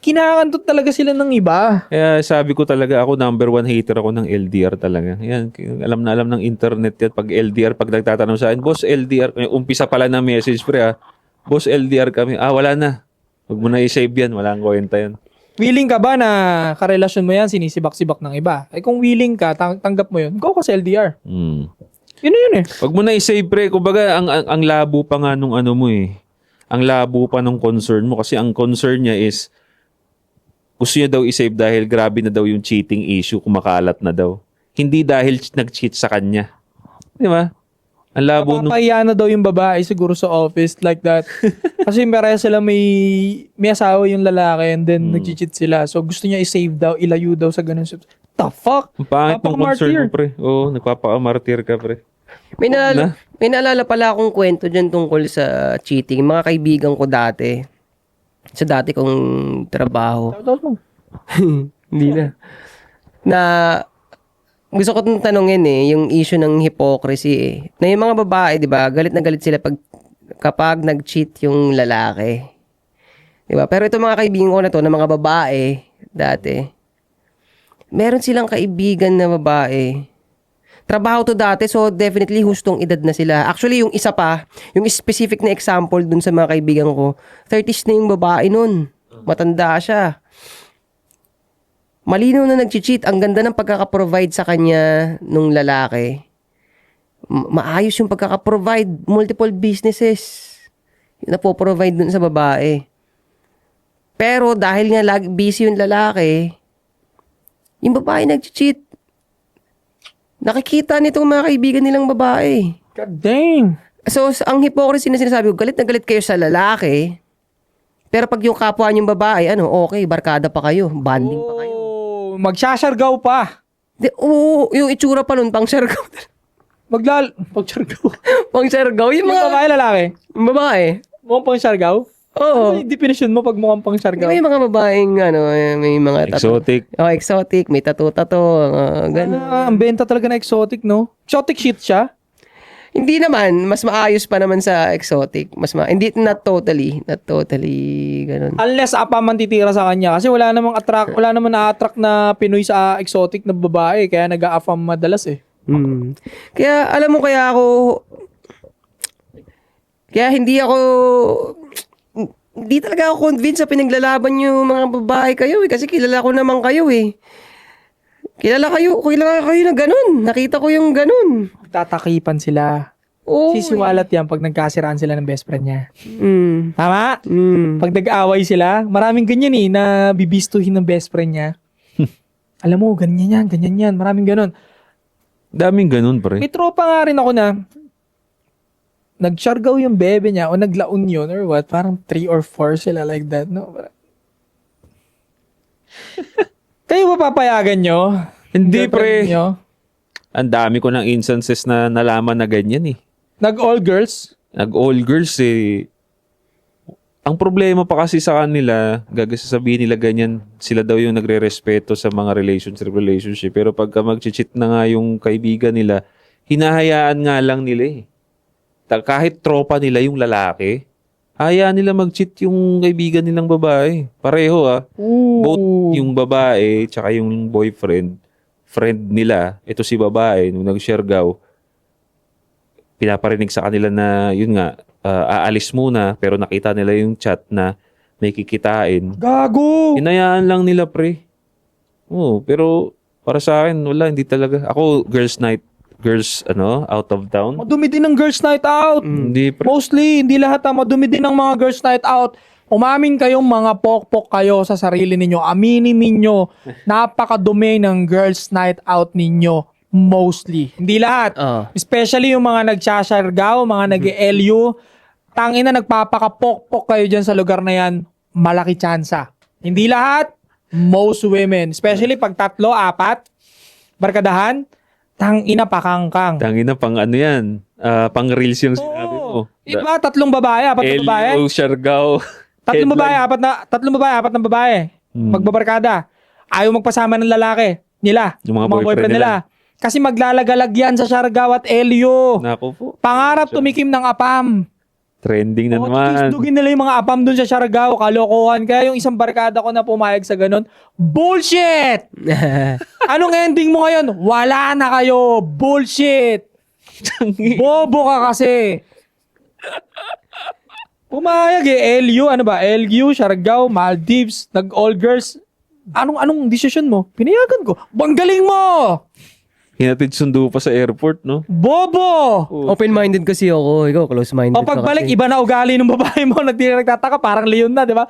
kinakantot talaga sila ng iba. Kaya sabi ko talaga ako, number one hater ako ng LDR talaga. Yan, alam na alam ng internet yan. Pag LDR, pag nagtatanong sa akin, Boss, LDR, umpisa pala ng message pre Boss, LDR kami. Wala na. Huwag mo na i-save yan. Wala ang kwenta yan. Willing ka ba na karelasyon mo yan, sinisibak-sibak ng iba? Eh kung willing ka, tanggap mo yun, go ka sa LDR. Yun eh. Huwag mo na i-save pre. Kumbaga, ang labo pa nga nung ano mo eh. Ang labo pa nung concern mo. Kasi ang concern niya is, gusto niya daw i-save dahil grabe na daw yung cheating issue, kumakalat na daw. Hindi dahil nag-cheat sa kanya. Di ba? Ang labo nung... Mapapahiya na daw yung babae siguro sa office like that. Kasi pareha sila may asawa yung lalaki and then nag-cheat sila. So gusto niya i-save daw, ilayo daw sa ganun. The fuck? Ang pangit ng concern mo pre. Oo, nagpapakamartir ka pre. May naalala pala akong kwento dyan tungkol sa cheating. Mga kaibigan ko dati. Sa dati kong trabaho. Hindi na. Na gusto ko itong tanungin yung issue ng hypocrisy Na yung mga babae, di ba, galit na galit sila kapag nag-cheat yung lalaki. Di ba? Pero itong mga kaibigan ko na to, na mga babae, dati, meron silang kaibigan na babae. Trabaho to dati, so definitely hustong edad na sila. Actually, yung isa pa, yung specific na example dun sa mga kaibigan ko, 30s na yung babae nun. Matanda siya. Malinaw na nag-cheat. Ang ganda ng pagkaka-provide sa kanya nung lalaki. Maayos yung pagkaka-provide. Multiple businesses. Yung napoprovide dun sa babae. Pero dahil nga busy yung lalaki, yung babae nag-cheat. Nakikita nitong mga kaibigan nilang babae. God dang. So, ang hypocrisy na sinasabi ko, galit na galit kayo sa lalaki, pero pag yung kapwa niyong babae, okay, barkada pa kayo, bonding pa kayo. Magsasyargaw pa. Yung itsura pa nun, pang syargaw. Pagsyargaw. Pang syargaw? Yung Yung mga babae, lalaki. babae. Mukhang pang syargaw? Oo. Ano yung definition mo pag mukhang pang Di syargaw? ba yung mga babaeng, may mga Exotic. exotic, may tattoo, gano'n. Ang benta talaga na exotic, no? Exotic shit siya. Hindi naman, mas maayos pa naman sa exotic. Hindi, not totally gano'n. Unless apa man titira sa kanya. Kasi wala namang na-attract na Pinoy sa exotic na babae. Kaya nag-a-affam madalas eh. Kaya, alam mo, hindi talaga ako convinced sa pinaglalaban yung mga babae kayo kasi kilala ko naman kayo Kilala kayo na ganun. Nakita ko yung ganun. Tatakipan sila. Oo. Sisiwalat yan pag nagkasiraan sila ng best friend niya. Mm. Tama? Mm. Pag nag-aaway sila, maraming ganyan na bibistuhin ng best friend niya. Alam mo, ganyan yan. Maraming ganun. Daming ganun, pre. May tropa nga rin ako na nagsyargaw yung bebe niya o naglaon yun or what. Parang 3 or 4 sila like that. No? Kayo ba papayagan nyo? Hindi, pre. Nyo? Ang dami ko ng instances na nalaman na ganyan Nag-all girls? Nag-all girls Ang problema pa kasi sa kanila, sasabihin nila ganyan, sila daw yung nagre-respeto sa mga relationship. Pero pagka mag-cheat na nga yung kaibigan nila, hinahayaan nga lang nila Kahit tropa nila yung lalaki, hayaan nila mag-cheat yung kaibigan nilang babae. Pareho Both yung babae tsaka yung boyfriend, friend nila, ito si babae, nung nag-shargaw, pinaparinig sa kanila na, yun nga, aalis muna, pero nakita nila yung chat na may kikitain. Gago! Hinayaan lang nila, pre. Pero para sa akin, wala, hindi talaga. Ako, girls, out of town. Madumi din ng girls night out. Hindi, pre. Mostly, hindi lahat madumi din ng mga girls night out. Umamin kayong mga pokpok kayo sa sarili ninyo. Aminin ninyo, napakadumi ng girls night out ninyo. Mostly. Hindi lahat. Especially yung mga nagsasyargaw, mga nag-LU. Tangina, nagpapakapokpok kayo dyan sa lugar na yan. Malaki tsansa. Hindi lahat. Most women. Especially pag 3, 4, barkadahan. Tangina, pakangkang. Tangina, pang yan. Pang reels yung sinabi mo. Iba, 3 babae, 4 na babae. Elio, Siargao. 3 babae, 4 na babae. Magbabarkada. Ayaw magpasama ng lalaki nila. Yung mga boyfriend nila. Kasi maglalagalag yan sa Siargao at Elio. Nako po. Pangarap tumikim ng apam. Trending na naman. Dugin nila yung mga apam dun sa Siargao. Kalokohan. Kaya yung isang barkada ko na pumayag sa ganun, bullshit! Anong ending mo ngayon? Wala na kayo. Bullshit! Bobo ka kasi. Pumayag LU, ano ba? LU, Siargao, Maldives, nag-all girls. Anong decision mo? Pinayagan ko. Banggaling mo! Hinatid sundo pa sa airport, no? Bobo! Open-minded kasi ako. Ikaw, close-minded O pagbalik, ka kasi. iba na ugali ng babae mo. Nagtataka, parang Leon na, di ba?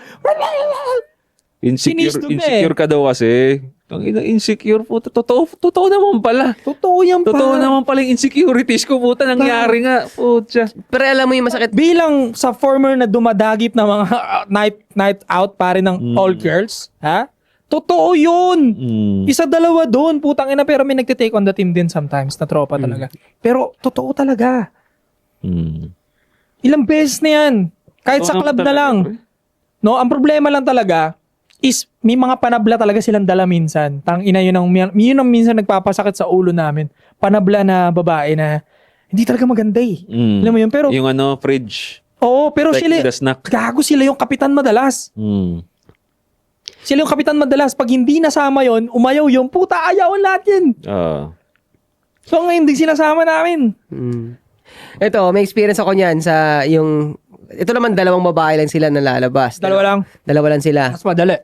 Insecure ka daw kasi. Ang insecure po. Totoo naman pala. Totoo yan pa. Totoo naman pala yung insecurities ko, puta. Nangyari nga. Putya. Pero alam mo yung masakit. Bilang sa former na dumadagit na mga night out pare ng all girls, ha? Totoo yun. Isa, dalawa doon. Putang ina, pero may nagtitake on the team din sometimes na tropa talaga. Pero totoo talaga. Ilang beses na yan. Kahit sa club na lang. No, ang problema lang talaga, is may mga panabla talaga silang dala minsan. Tangina yun ang minsan nagpapasakit sa ulo namin. Panabla na babae na hindi talaga maganda eh. Alam mo yun? Pero, Yung fridge. oo, pero Like sila, the snack. gago sila yung kapitan madalas. Sila yung kapitan madalas. Pag hindi nasama yon, umayaw yung puta, ayawan lahat yan. So ngayon, hindi sinasama namin. Ito, may experience ako niyan sa yung... Ito naman, dalawang babae lang sila na lalabas. Dalawa lang sila. Mas madali.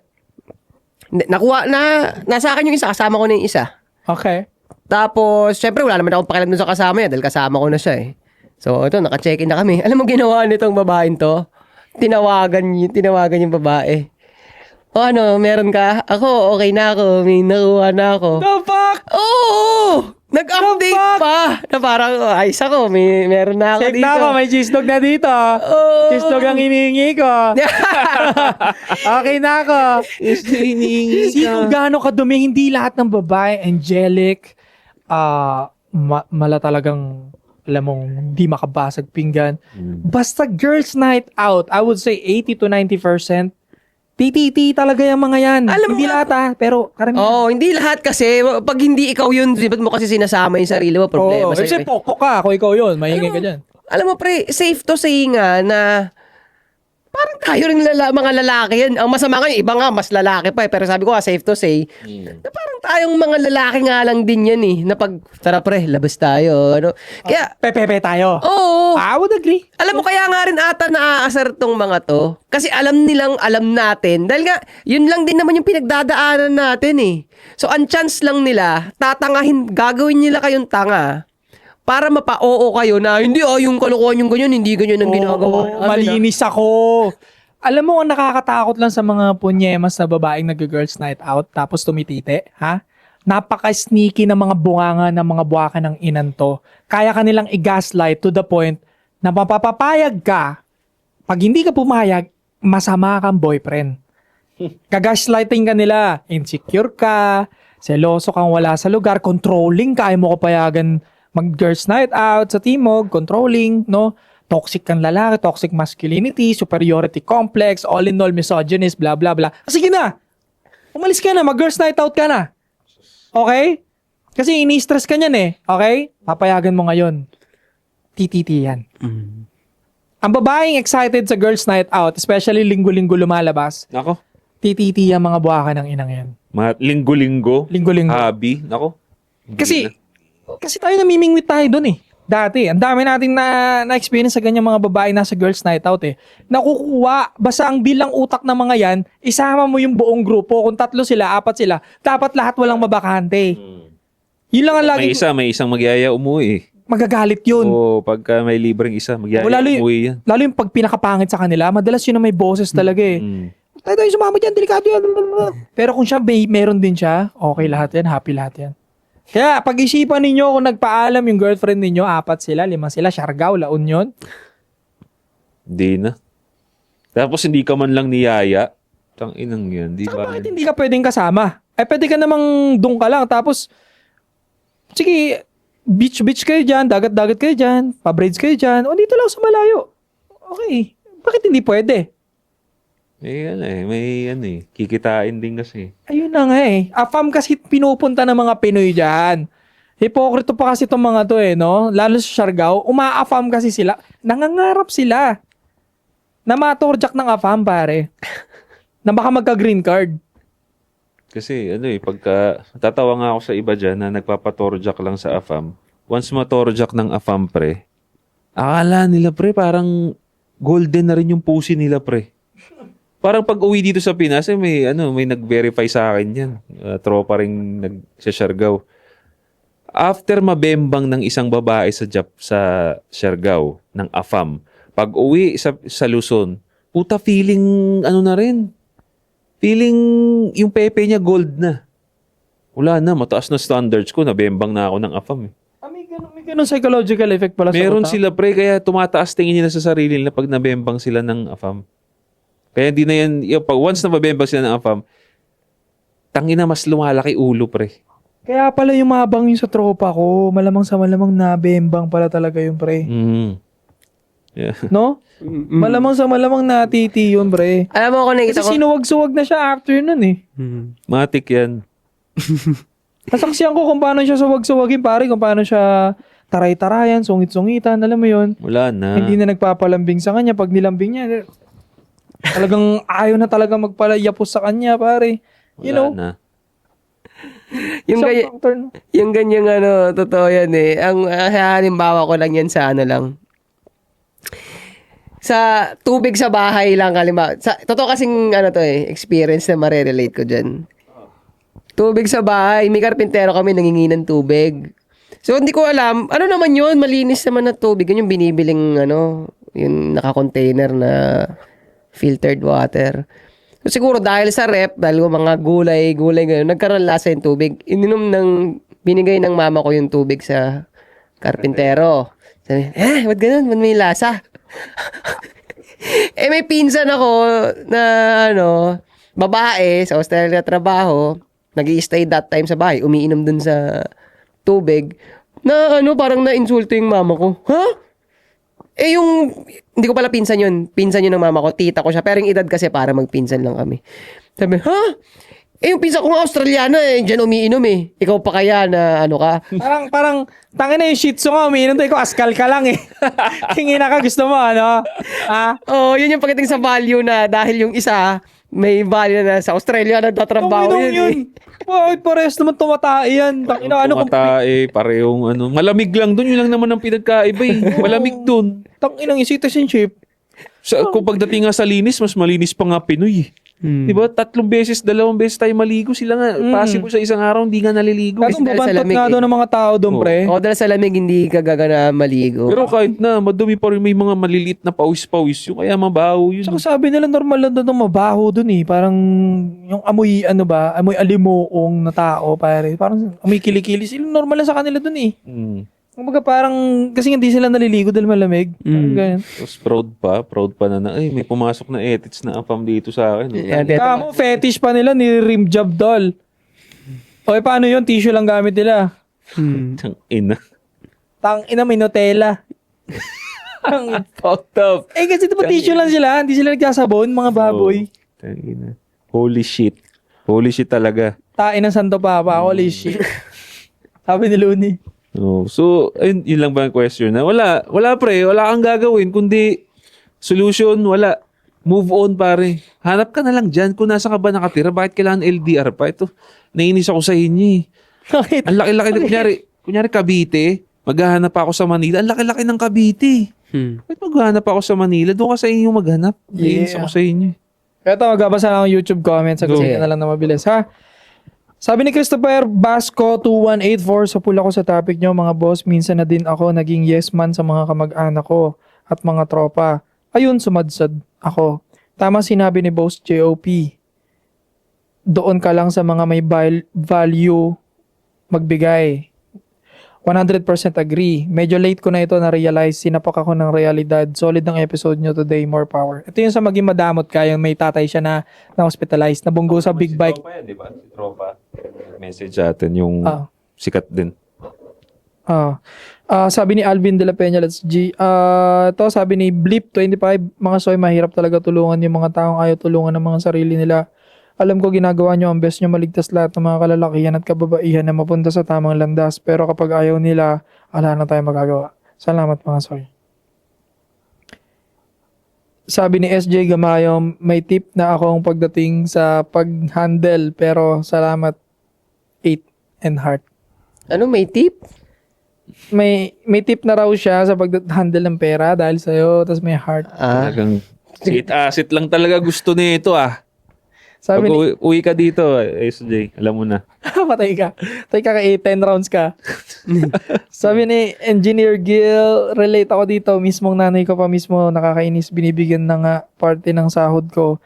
Nasa akin yung isa, kasama ko na yung isa. Okay. Tapos, syempre, wala naman akong pakialam dun sa kasama niya dahil kasama ko na siya eh. So, ito, naka-check-in na kami. Alam mo ginawa nitong babaeng to? Tinawagan yung babae. O ano, meron ka? Ako, okay na ako. May nakuha na ako. The fuck? Oo! Nag-update pa! Na parang, ayos ako, meron na ako Check dito. na ako, may cheese dog na dito. Oo. Cheese dog ang hinihingi ko. Okay na ako. Sino gaano kadumi? Hindi lahat ng babae, angelic, mala talagang, alam mong, hindi makabasag pinggan. Basta girls night out, I would say 80 to 90%, TTT talaga yung mga yan. Alam mo hindi nga- lahat pero karamihan. Oo, hindi lahat kasi. Pag hindi ikaw yun, di ba't mo kasi sinasama yung sarili mo? Problema sa'yo. Kasi pokpok ka, ako ikaw yun, maingay ka dyan. Alam mo pre, safe to say nga na parang tayo rin mga lalaki yan. Ang masama nga, yung iba nga, mas lalaki pa eh. Pero sabi ko safe to say, na parang tayong mga lalaki nga lang din yan eh. Na pag, tara pre, labas tayo. Ano? Kaya, Pepepe tayo. oo. I would agree. Alam mo, kaya nga rin ata naaasar tong mga to. Kasi alam natin. Dahil nga, yun lang din naman yung pinagdadaanan natin eh. So, ang chance lang nila, gagawin nila kayong tanga para mapa-oo kayo na, hindi yung kalokohan yung ganyan, hindi ganyan ang ginagawa. Oo, malinis ako. Alam mo, ang nakakatakot lang sa mga punyemas na babaeng nag-girls night out tapos tumitite, ha? Napaka-sneaky ng mga bunganga ng mga buwaka ng inan to. Kaya kanilang i-gaslight to the point na mapapapayag ka. Pag hindi ka pumayag, masama kang boyfriend. Kagaslighting ka nila. Insecure ka, seloso kang wala sa lugar, controlling ka, ayaw mo ko payagan mag-girls night out sa Timog, controlling, no? Toxic kang lalaki, toxic masculinity, superiority complex, all in all, misogynist, blah, blah, blah. Sige na! Umalis ka na, mag-girls night out ka na. Okay? Kasi ini-stress ka niyan eh. Okay? Papayagan mo ngayon. TTT yan. Ang babaeng excited sa girls night out, especially linggo-linggo lumalabas, Nako. TTT yung mga buwaka ng inang yan. Mga linggo-linggo. Linggo-linggo. Hobby. Nako. Kasi tayo namimingwit tayo dun eh. Dati, ang dami natin na-experience sa ganyang mga babae nasa girls night out eh. Nakukuha, basta ang bilang utak ng mga yan, isama mo yung buong grupo. Kung 3 sila, 4 sila, dapat lahat walang mabakante. Yun lang ang lagi, May isang magyaya umuwi. magagalit yun. Oo, pagka may libreng isa, magyaya umuwi yan. Lalo yung pag pinakapangit sa kanila, madalas yun na may boses talaga eh. Tayo sumama dyan, delikado yan. Pero kung siya, meron din siya, okay lahat yan, happy lahat yan. Kaya pag-isipan ninyo kung nagpaalam yung girlfriend ninyo, 4 sila, 5 sila, Siargao, La Union. Hindi na. Tapos hindi ka man lang niyaya. Tanginang yan. Di ba? Bakit hindi ka pwedeng kasama? Pwede ka namang doon ka lang, tapos, sige, beach kayo dyan, dagat kayo dyan, pa-braids kayo dyan, o dito lang sa malayo. Okay, bakit hindi pwede? May kikitain din kasi. Ayun na nga eh. AFAM kasi pinupunta ng mga Pinoy dyan. Hipokrito pa kasi itong mga to eh, no? Lalo sa Siargao, uma-AFAM kasi sila. Nangangarap sila na matorjak ng AFAM, pare. Na baka magka-green card. Kasi pagka tatawa nga ako sa iba dyan na nagpapatorjak lang sa AFAM. Once matorjak ng AFAM, pre, akala nila, pre, parang golden na rin yung pusi nila, pre. Parang pag uwi dito sa Pinas, may nag-verify sa akin yan. Tropa rin sa Siargao. After mabembang ng isang babae sa Siargao, ng AFAM, pag uwi sa Luzon, puta feeling na rin. Feeling yung pepe niya gold na. Wala na, mataas na standards ko, nabembang na ako ng AFAM eh. May ganun psychological effect pala sa Meron utak. sila, pre, kaya tumataas tingin nila sa sarili nila pag nabembang sila ng AFAM. Kaya hindi na yan, pag once na mabembang sila ng AFAM, tangina mas lumalaki ulo, pre. Kaya pala yung mabang yung sa tropa ko, malamang sa malamang nabembang pala talaga yung pre. Yeah. No? Malamang sa malamang natiti yun, pre. Alam mo ako nakita Kasi ko, sinuwag-suwag na siya after nun eh. Matik yan. Nasaksiyan ko kung paano siya suwag-suwagin, pare, kung paano siya taray-tarayan, sungit-sungitan, alam mo yun. Wala na. Hindi na nagpapalambing sa kanya. Pag nilambing niya, talagang ayaw na talaga magpalayapos sa kanya, pare. You Wala know? na. yung, Isang ganyan, factor, no? yung ganyang totoo yan eh. Ang halimbawa ko lang yan sa lang. Sa tubig sa bahay lang, halimbawa. Totoo kasing to experience na marirelate ko dyan. Tubig sa bahay, may karpintero kami nangingi ng tubig. So hindi ko alam, ano naman yun, malinis naman na tubig. Yun yung binibiling yung naka-container na filtered water. So siguro dahil sa rep, dahil mga gulay gano'n, nagkaroon lasa yung tubig. Binigay ng mama ko yung tubig sa karpintero. Sabi, ba't ganun? Ba't may lasa? May pinsan ako na babae sa Australia trabaho, nag-i-stay that time sa bahay, umiinom dun sa tubig, na parang na-insulto yung mama ko. Ha? Hindi ko pala pinsan yun. Pinsan yun ng mama ko, tita ko siya. Pero yung edad kasi para magpinsan lang kami. Sabi, ha? Yung pinsan ko nga Australiana dyan umiinom Ikaw pa kaya na ka? Parang, tangin na yung shih tzu nga, umiinom tayo ko, askal ka lang Tingin na ka, gusto mo, Ha? Yun yung pagdating sa value na dahil yung isa, may value na sa Australia nagtatrabaho yun. Bakit parehas naman tumatay yan? Tangina, Tumatae, parehong malamig lang dun. Yun lang naman ang pinagkaiba Malamig dun. Tanginang yung citizenship. Kung pagdating nga sa linis, mas malinis pa nga Pinoy. Diba? 2 beses, 2 beses tayo maligo. Sila nga, possible sa isang araw, hindi nga naliligo. Pero dahil sa babantot lamig nga doon ng mga tao doon, pre. Dahil sa lamig, hindi ka gagana maligo. Pero kahit na, madumi pa rin may mga maliliit na pawis-pawis. Yung kaya mabaho yun. Saka sabi nila normal lang doon mabaho doon Parang yung amoy, amoy alimuong na tao, pare. Parang amoy kilikili. Sila normal lang sa kanila doon Kumbaga parang, kasi hindi sila naliligo dahil malamig. Ganyan. Tapos proud pa na may pumasok na edits na apam dito sa akin. Kamo, fetish pa nila ni rim job doll. Okay, paano yun? Tissue lang gamit nila. Tang ina. Tang ina, may Nutella. Fucked up. Kasi diba tissue lang sila? Hindi sila nagsasabon, mga baboy. Tang ina. Holy shit. Holy shit talaga. Tain ng Santo Papa, holy shit. Sabi ni Looney. So, yun lang ba ang question na? Wala pre, wala kang gagawin, kundi solution, wala. Move on pare. Hanap ka na lang dyan kung nasa ka ba nakatira. Bakit kailangan LDR pa? Ito, nainis ako sa inyo Ang laki-laki na, kunyari Cavite, maghahanap ako sa Manila. Ang laki-laki ng Cavite. Bakit maghahanap ako sa Manila? Doon ka sa inyo maghanap. Nainis ako sa inyo. Ito, magbabasa lang ang YouTube comments. Sagutin na lang na mabilis, ha? Sabi ni Christopher Basco 2184, sa pula ko sa topic nyo, mga boss, minsan na din ako naging yes man sa mga kamag-anak ko at mga tropa. Ayun, sumadsad ako. Tama sinabi ni Boss JOP. Doon ka lang sa mga may value magbigay. 100% agree. Medyo late ko na ito na-realize. Sinapak ako ng realidad. Solid ng episode nyo today. More power. Ito yung sa maging madamot ka. Yung may tatay siya na hospitalized. Nabunggo sa big bike. Si Tropa yan, di ba? Si Tropa. Message atin yung sikat din. Sabi ni Alvin de la Peña, let's G. Ito, sabi ni Blip25, mga soy, mahirap talaga tulungan yung mga taong ayaw tulungan ng mga sarili nila. Alam ko ginagawa nyo ang best nyo maligtas lahat ng mga kalalakihan at kababaihan na mapunta sa tamang landas. Pero kapag ayaw nila, wala na tayong magagawa. Salamat mga soy. Sabi ni SJ Gamayom, may tip na akong pagdating sa pag-handle pero salamat 8 and heart. Ano, may tip? May tip na raw siya sa pag-handle ng pera dahil sa'yo, tapos may heart. Talagang sweet acid lang talaga gusto nito Sabi Pag ni, uwi ka dito, SJ, alam mo na. patay ka. Patay ka 10 rounds ka. Sabi ni Engineer Gil, relate ako dito. Mismong nanay ko pa mismo nakakainis. Binibigyan na nga parte ng sahod ko.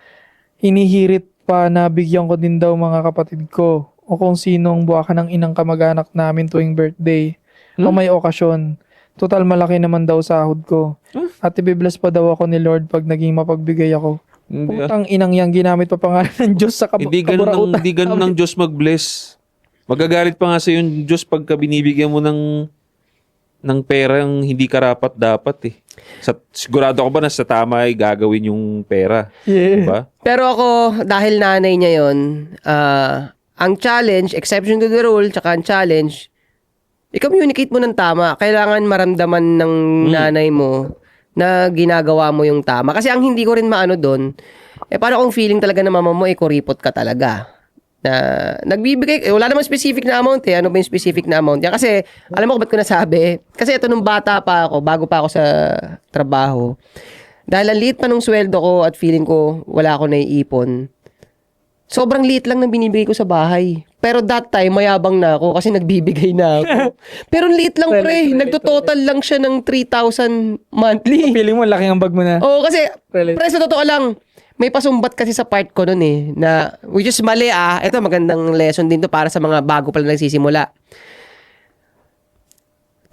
Hinihirit pa na bigyan ko din daw mga kapatid ko. O kung sinong buwakan ng inang kamag-anak namin tuwing birthday. O may okasyon. Total malaki naman daw sahod ko. At ibibless pa daw ako ni Lord pag naging mapagbigay ako. Putang inang yang ginamit pa pangalan ng Diyos sa Hindi ganun ng Diyos mag-bless. Magagalit pa nga sa yung Diyos pagka binibigyan mo ng pera yung hindi karapat dapat Sigurado ko ba na sa tama ay gagawin yung pera? Yeah. Diba? Pero ako, dahil nanay niya yon, ang challenge, exception to the rule, tsaka ang challenge, i-communicate mo ng tama. Kailangan maramdaman ng nanay mo na ginagawa mo yung tama. Kasi ang hindi ko rin maano doon, paano kung feeling talaga na mama mo, kuripot ka talaga? Na nagbibigay, wala namang specific na amount Ano ba yung specific na amount? Yan kasi, alam mo kung ba't ko nasabi? Kasi ito nung bata pa ako, bago pa ako sa trabaho, dahil ang liit pa nung sweldo ko at feeling ko wala ako naiipon, sobrang liit lang na binibigay ko sa bahay. Pero that time, mayabang na ako kasi nagbibigay na ako. Pero liit lang pre, nagtototal lang siya ng 3,000 monthly. Feeling mo, laki ang bag mo na. Oo, kasi, Relate. pre, sa totoo lang, may pasumbat kasi sa part ko nun na, which is mali ito magandang lesson din to para sa mga bago pa lang nagsisimula.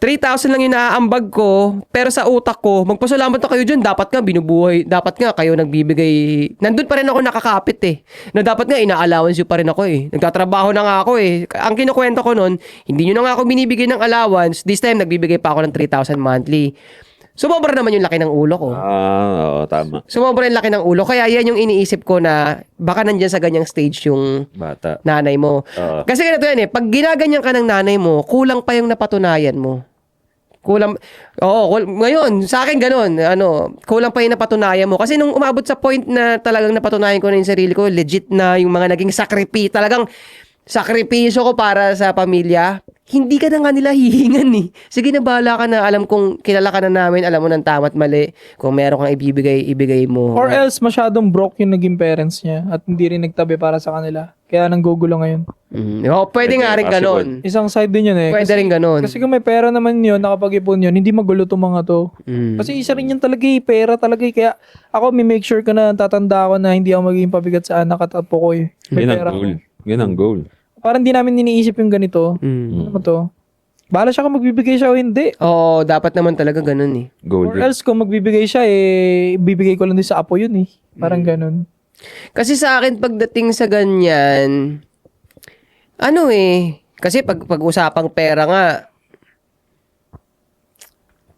3,000 lang yung naaambag ko, pero sa utak ko, magpasalamat na kayo dyan, dapat nga binubuhay, dapat nga kayo nagbibigay, nandun pa rin ako nakakapit na dapat nga ina-allowance yun pa rin ako nagtatrabaho na nga ako Ang kinukwento ko nun, hindi nyo na nga ako binibigay ng allowance, this time nagbibigay pa ako ng 3,000 monthly. Sumobra naman yung laki ng ulo ko. Oo, tama. Sumobra yung laki ng ulo. Kaya yan yung iniisip ko na baka nandyan sa ganyang stage yung Bata. nanay mo. Kasi ganito yan pag ginaganyan ka ng nanay mo, kulang pa yung napatunayan mo. Ngayon, sa akin ganun, kulang pa yung napatunayan mo. Kasi nung umabot sa point na talagang napatunayan ko na yung sarili ko, legit na yung mga naging talagang sakripisyo ko para sa pamilya, hindi ka na nga nila hihingan Sige na, bahala ka na. Alam kong kilala ka na namin, alam mo ng tama at mali. Kung meron kang ibigay mo. Or else, masyadong broke yung naging parents niya at hindi rin nagtabi para sa kanila. Kaya nanggugulo ngayon. Pwede nga rin ganon. Isang side din yun Pwede rin ganon. Kasi kung may pera naman yun, nakapag-ipon yun, hindi magulo itong mga to. Kasi isa rin yun talaga pera talaga Kaya ako, may make sure ko na tatanda ako na hindi ako magiging pabigat sa anak at apo ko May Yan pera ang goal. ako. Yan ang goal. Parang di namin iniisip yung ganito. Ano mo to? Bahala siya kung magbibigay siya o hindi. Oo, dapat naman talaga ganun Goal Or din. else kung magbibigay siya, bibigay ko lang din sa apo yun Parang ganun. Kasi sa akin, pagdating sa ganyan, kasi pag-usapang pera nga,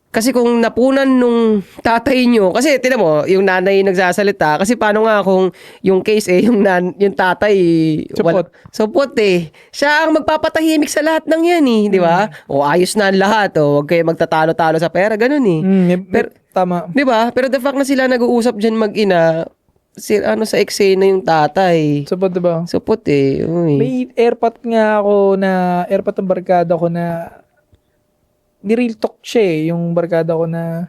kasi kung napunan nung tatay nyo, kasi tinan mo, yung nanay nagsasalita, kasi paano nga kung yung case yung tatay, supot siya ang magpapatahimik sa lahat ng yan di ba? O ayos na ang lahat, o huwag kayo magtatalo-talo sa pera, ganun Pero, tama. di ba? Pero the fact na sila nag-uusap dyan mag-ina, sa eksena yung tatay. Supot diba? Supot Uy. May airpot nga ako airpot ng barkada ko na ni-real talk siya yung barkada ko na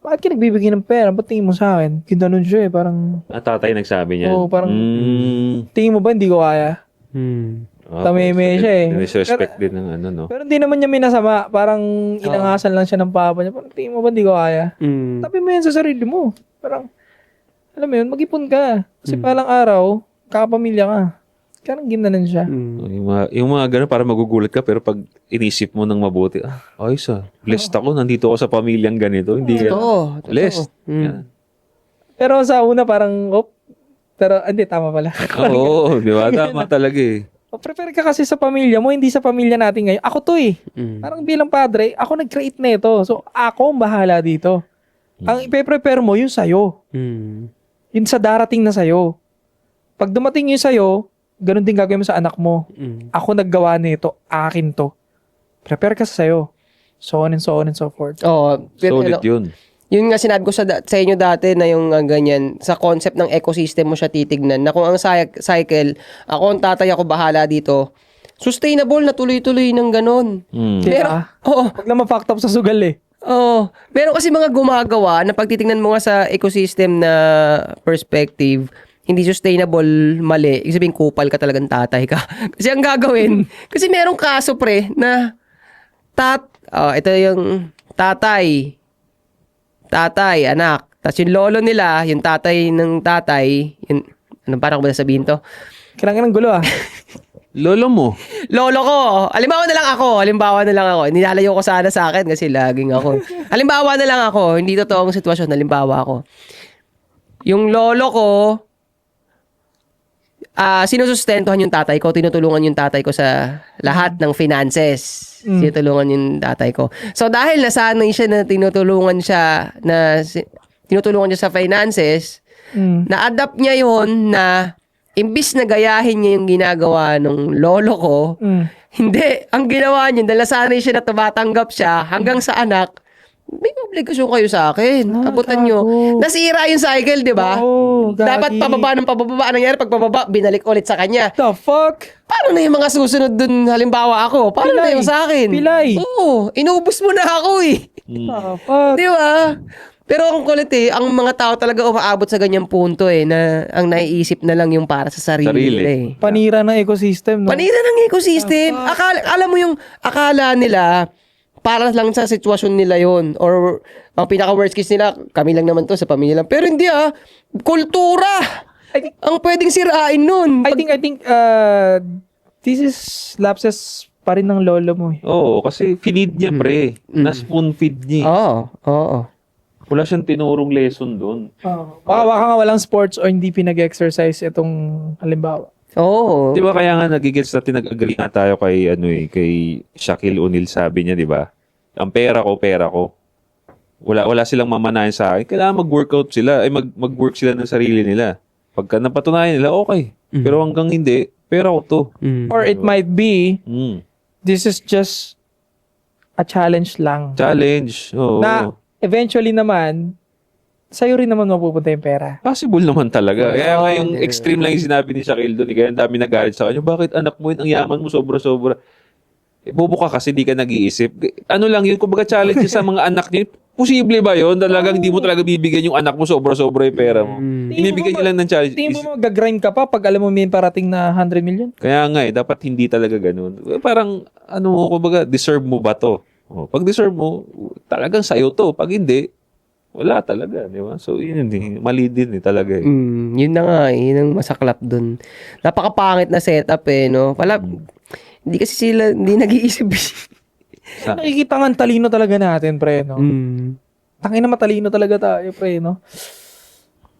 bakit ka nagbibigay ng pera? Ba't tingin mo sa akin? Ginanon siya parang Tatay nagsabi niya. Oo, parang tingin mo ba hindi ko kaya? Tameme siya Disrespect din ng no? Pero hindi naman niya minasama. Parang inangasan lang siya ng papa niya. Parang tingin mo ba hindi ko kaya? Tabi mo yan sa sarili mo. Parang, alam mo yun, mag-ipon ka. Kasi palang araw, kakapamilya ka. Parang ginanon siya. Yung mga ganun, para magugulat ka, pero pag inisip mo ng mabuti, ayos blessed ako, nandito ako sa pamilyang ganito. Hindi Totoo. blessed. Yan. Pero sa una parang, pero hindi, tama pala. Oo, di ba? Tama talaga Prepare ka kasi sa pamilya mo, hindi sa pamilya natin ngayon. Ako to Parang bilang padre, ako nag-create na ito. So, ako ang bahala dito. Ang ipe-prepare mo, yun sa'yo. Yun sa darating na sa'yo. Pag dumating yun sa'yo, ganun din gagawin mo sa anak mo. Ako naggawa nito, akin to. Prepare ka sa sa'yo. So on and so on and so forth. Oo. Solid yun. Yun nga sinabi ko sa inyo dati na yung ganyan, sa concept ng ecosystem mo siya titignan, na kung ang cycle, ako ang tatay, ako bahala dito, sustainable na tuloy-tuloy ng ganun. Pero, wag lang ma-fact up sa sugal Oo. Meron kasi mga gumagawa na pagtitingnan mo nga sa ecosystem na perspective, hindi sustainable, mali. Ibig sabihin, kupal ka talagang tatay ka. Kasi ang gagawin, kasi merong kaso pre, na ito yung tatay, anak. Tapos yung lolo nila, yung tatay ng tatay, parang ko ba sabihin to? Kailangan ng gulo Lolo mo. Lolo ko. Halimbawa na lang ako. Nilalayo ko sana sa akin kasi laging ako. Halimbawa na lang ako. Hindi totoong sitwasyon. Halimbawa ako. Yung lolo ko, sinusustentuhan yung tatay ko, tinutulungan yung tatay ko sa lahat ng finances. Tinutulungan yung tatay ko. So dahil nasanay siya na tinutulungan siya sa finances, na-adapt niya yon na imbis na gayahin niya yung ginagawa ng lolo ko, hindi. Ang ginawa niya, dahil nasanay siya na tumatanggap siya hanggang sa anak, may obligasyon kayo sa akin. Abutan nyo. Nasira yung cycle, di ba? Dapat pababa ng pababa. Anong nangyari? Pag pababa, binalik ulit sa kanya. The fuck? Paano na yung mga susunod dun? Halimbawa ako. Paano na yung sa akin? Pilay. Oo. Inubos mo na ako eh. The fuck? Di ba? Pero ang kulit ang mga tao talaga umaabot sa ganyang punto na ang naiisip na lang yung para sa sarili nila eh. Panira ng ecosystem, no? Panira ng ecosystem. Alam mo yung akala nila para lang sa sitwasyon nila yon, or ang pinaka worst case nila, kami lang naman to sa pamilya lang. Pero hindi kultura ang pwedeng sirain nun. I think this is lapses pa rin ng lolo mo eh. Oo, kasi feed niya, pre. Na-spoon feed niya. Oo. Wala siyang tinurong lesson doon. Baka nga walang sports o hindi pinag-exercise itong halimbawa. Oo. Di ba kaya nga nagigits natin, nag-agree nga tayo kay, kay Shaquille O'Neal, sabi niya, di ba? Ang pera ko. Wala silang mamanayan sa akin. Kailangan mag-workout sila. Mag-work sila ng sarili nila. Pagka napatunayan nila, okay. Pero hanggang hindi, pera ko to. Or it might be, this is just a challenge lang. Challenge. Oo. Na eventually naman, sa'yo rin naman mapupunta yung pera. Possible naman talaga. Kaya nga yung extreme lang yung sinabi ni Shaquille doon. Kaya ang dami nagalit sa kanya. Bakit anak mo yun? Ang yaman mo sobra-sobra. Bobo ka kasi di ka nag-iisip. Ano lang yun? Kumbaga challenge sa mga anak niya. Posible ba yun? Talagang hindi mo talaga bibigyan yung anak mo sobra-sobra yung pera mo. Inibigyan niya lang ng challenge. Tingin mo mag-grind ka pa pag alam mo may parating na 100 million? Kaya nga dapat hindi talaga ganun. Parang, kumbaga, deserve mo ba to? Pag deserve mo, talagang sa'yo to. Pag hindi, wala talaga, di ba? So, yun mali din talaga. Yun na nga, yun ang masaklap dun. Napakapangit na setup no? Hindi kasi sila, hindi nag-iisip. Nakikita nga ang talino talaga natin, pre, no? Tangina matalino talaga tayo, pre, no?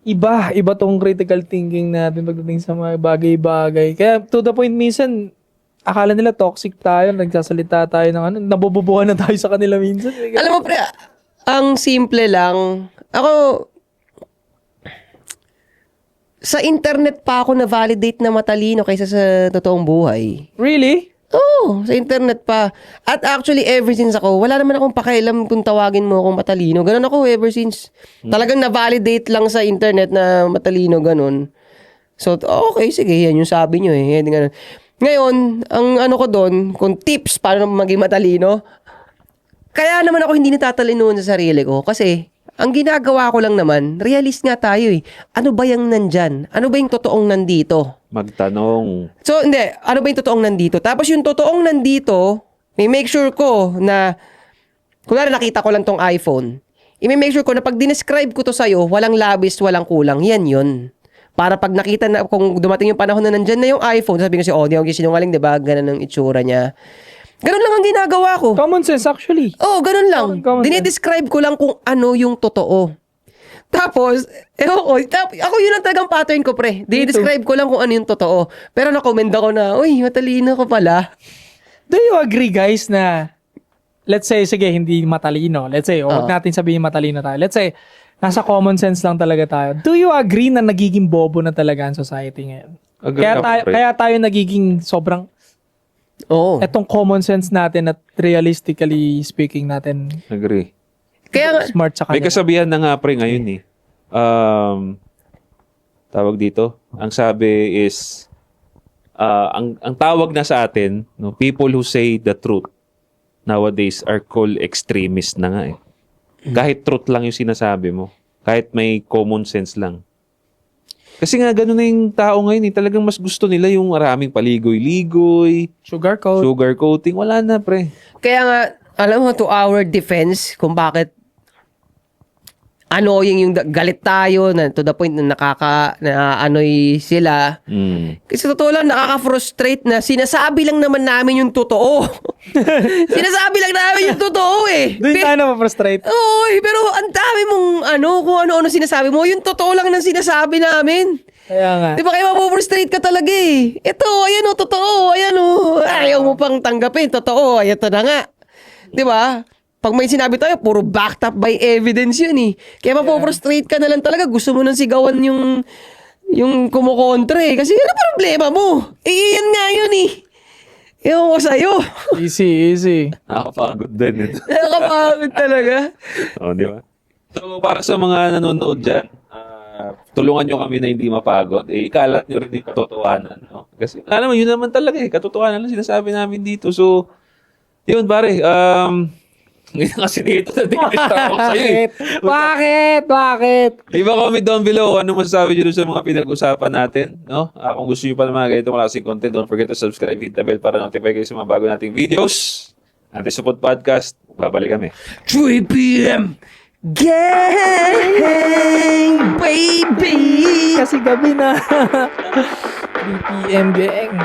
Iba tong critical thinking natin pagdating sa mga bagay-bagay. Kaya, to the point, minsan, akala nila toxic tayo, nagsasalita tayo ng nabububuhan na tayo sa kanila minsan. Alam mo, pre, ang simple lang, ako, sa internet pa ako na-validate na matalino kaysa sa totoong buhay. Really? Oo, sa internet pa. At actually, ever since ako, wala naman akong pakialam kung tawagin mo akong matalino. Ganun ako ever since. Talagang na-validate lang sa internet na matalino, ganun. So, okay, sige, yan yung sabi nyo eh. Ganun. Ngayon, ang ko doon, kung tips paano maging matalino, kaya naman ako hindi natatalinoon sa sarili ko kasi ang ginagawa ko lang naman, realist nga tayo eh. Ano ba yung nandyan? Ano ba yung totoong nandito? Magtanong. So, hindi. Ano ba yung totoong nandito? Tapos yung totoong nandito, may make sure ko na, kunwari nakita ko lang tong iPhone, i-make sure ko na pag dinescribe ko to sa'yo, walang labis, walang kulang. Yan yun. Para pag nakita na, kung dumating yung panahon na nandyan na yung iPhone, sabi ko kasi, di ako sinungaling, diba? Ganun ang itsura niya. Ganun lang ang ginagawa ko. Common sense, actually. Ganun lang. Common Dinidescribe ko lang kung ano yung totoo. Tapos, ako yun ang talagang pattern ko, pre. Dinidescribe ko lang kung ano yung totoo. Pero na-comment ako na, uy, matalino ko pala. Do you agree, guys, na, let's say, sige, hindi matalino. Let's say, huwag natin sabihin matalino tayo. Let's say, nasa common sense lang talaga tayo. Do you agree na nagiging bobo na talaga ang society ngayon? Kaya tayo nagiging sobrang etong common sense natin at realistically speaking natin. Agree. Kaya smart sa May kanya. kasabihan na nga pre ngayon eh. Tawag dito. Ang sabi is ang tawag na sa atin, no, people who say the truth nowadays are called extremists na nga eh. Kahit truth lang yung sinasabi mo. Kahit may common sense lang. Kasi nga, gano'n na yung tao ngayon eh. Talagang mas gusto nila yung maraming paligoy-ligoy, sugar coating. Wala na, pre. Kaya nga, alam mo, to our defense, kung bakit yung galit tayo, na to the point na anoy sila. Kasi totoo lang, nakaka-frustrate na sinasabi lang naman namin yung totoo. Sinasabi lang namin yung totoo eh. Doon tayo na ma-frustrate. Oo, pero ang dami mong kung ano-ano sinasabi mo, yung totoo lang ng sinasabi namin. Kaya nga. Di ba kaya mapuprustrate ka talaga eh. Ito, ayan o, totoo, ayan o. Ayaw mo pang tanggapin, totoo, ito na nga. Di ba? Pag may sinabi tayo, puro backed up by evidence yun eh. Kaya mapuprustrate ka na lang talaga. Gusto mo nang sigawan yung kumukontra eh. Kasi ano problema mo? Eh, yan nga yun eh. Ewan ko sa'yo. Easy. Nakakapagod din ito. Nakakapagod talaga. Di ba? So, para sa mga nanonood dyan, tulungan nyo kami na hindi mapagod. Ikalat nyo rin yung katotohanan. No? Kasi, alam mo, yun naman talaga katotohanan lang sinasabi namin dito. So, yun, pare. Ngayon kasi dito na din-distract ako sa'yo Bakit? Iba comment down below. Ano masasabi nyo sa mga pinag-usapan natin? No? Kung gusto nyo pa ng mga ganito klaseng content, don't forget to subscribe, hit the bell para notify kayo sa mga bago nating videos. Anti-Support Podcast. Babalik kami. 3 p.m. Gang, baby. Kasi gabi na. 3 p.m. gang.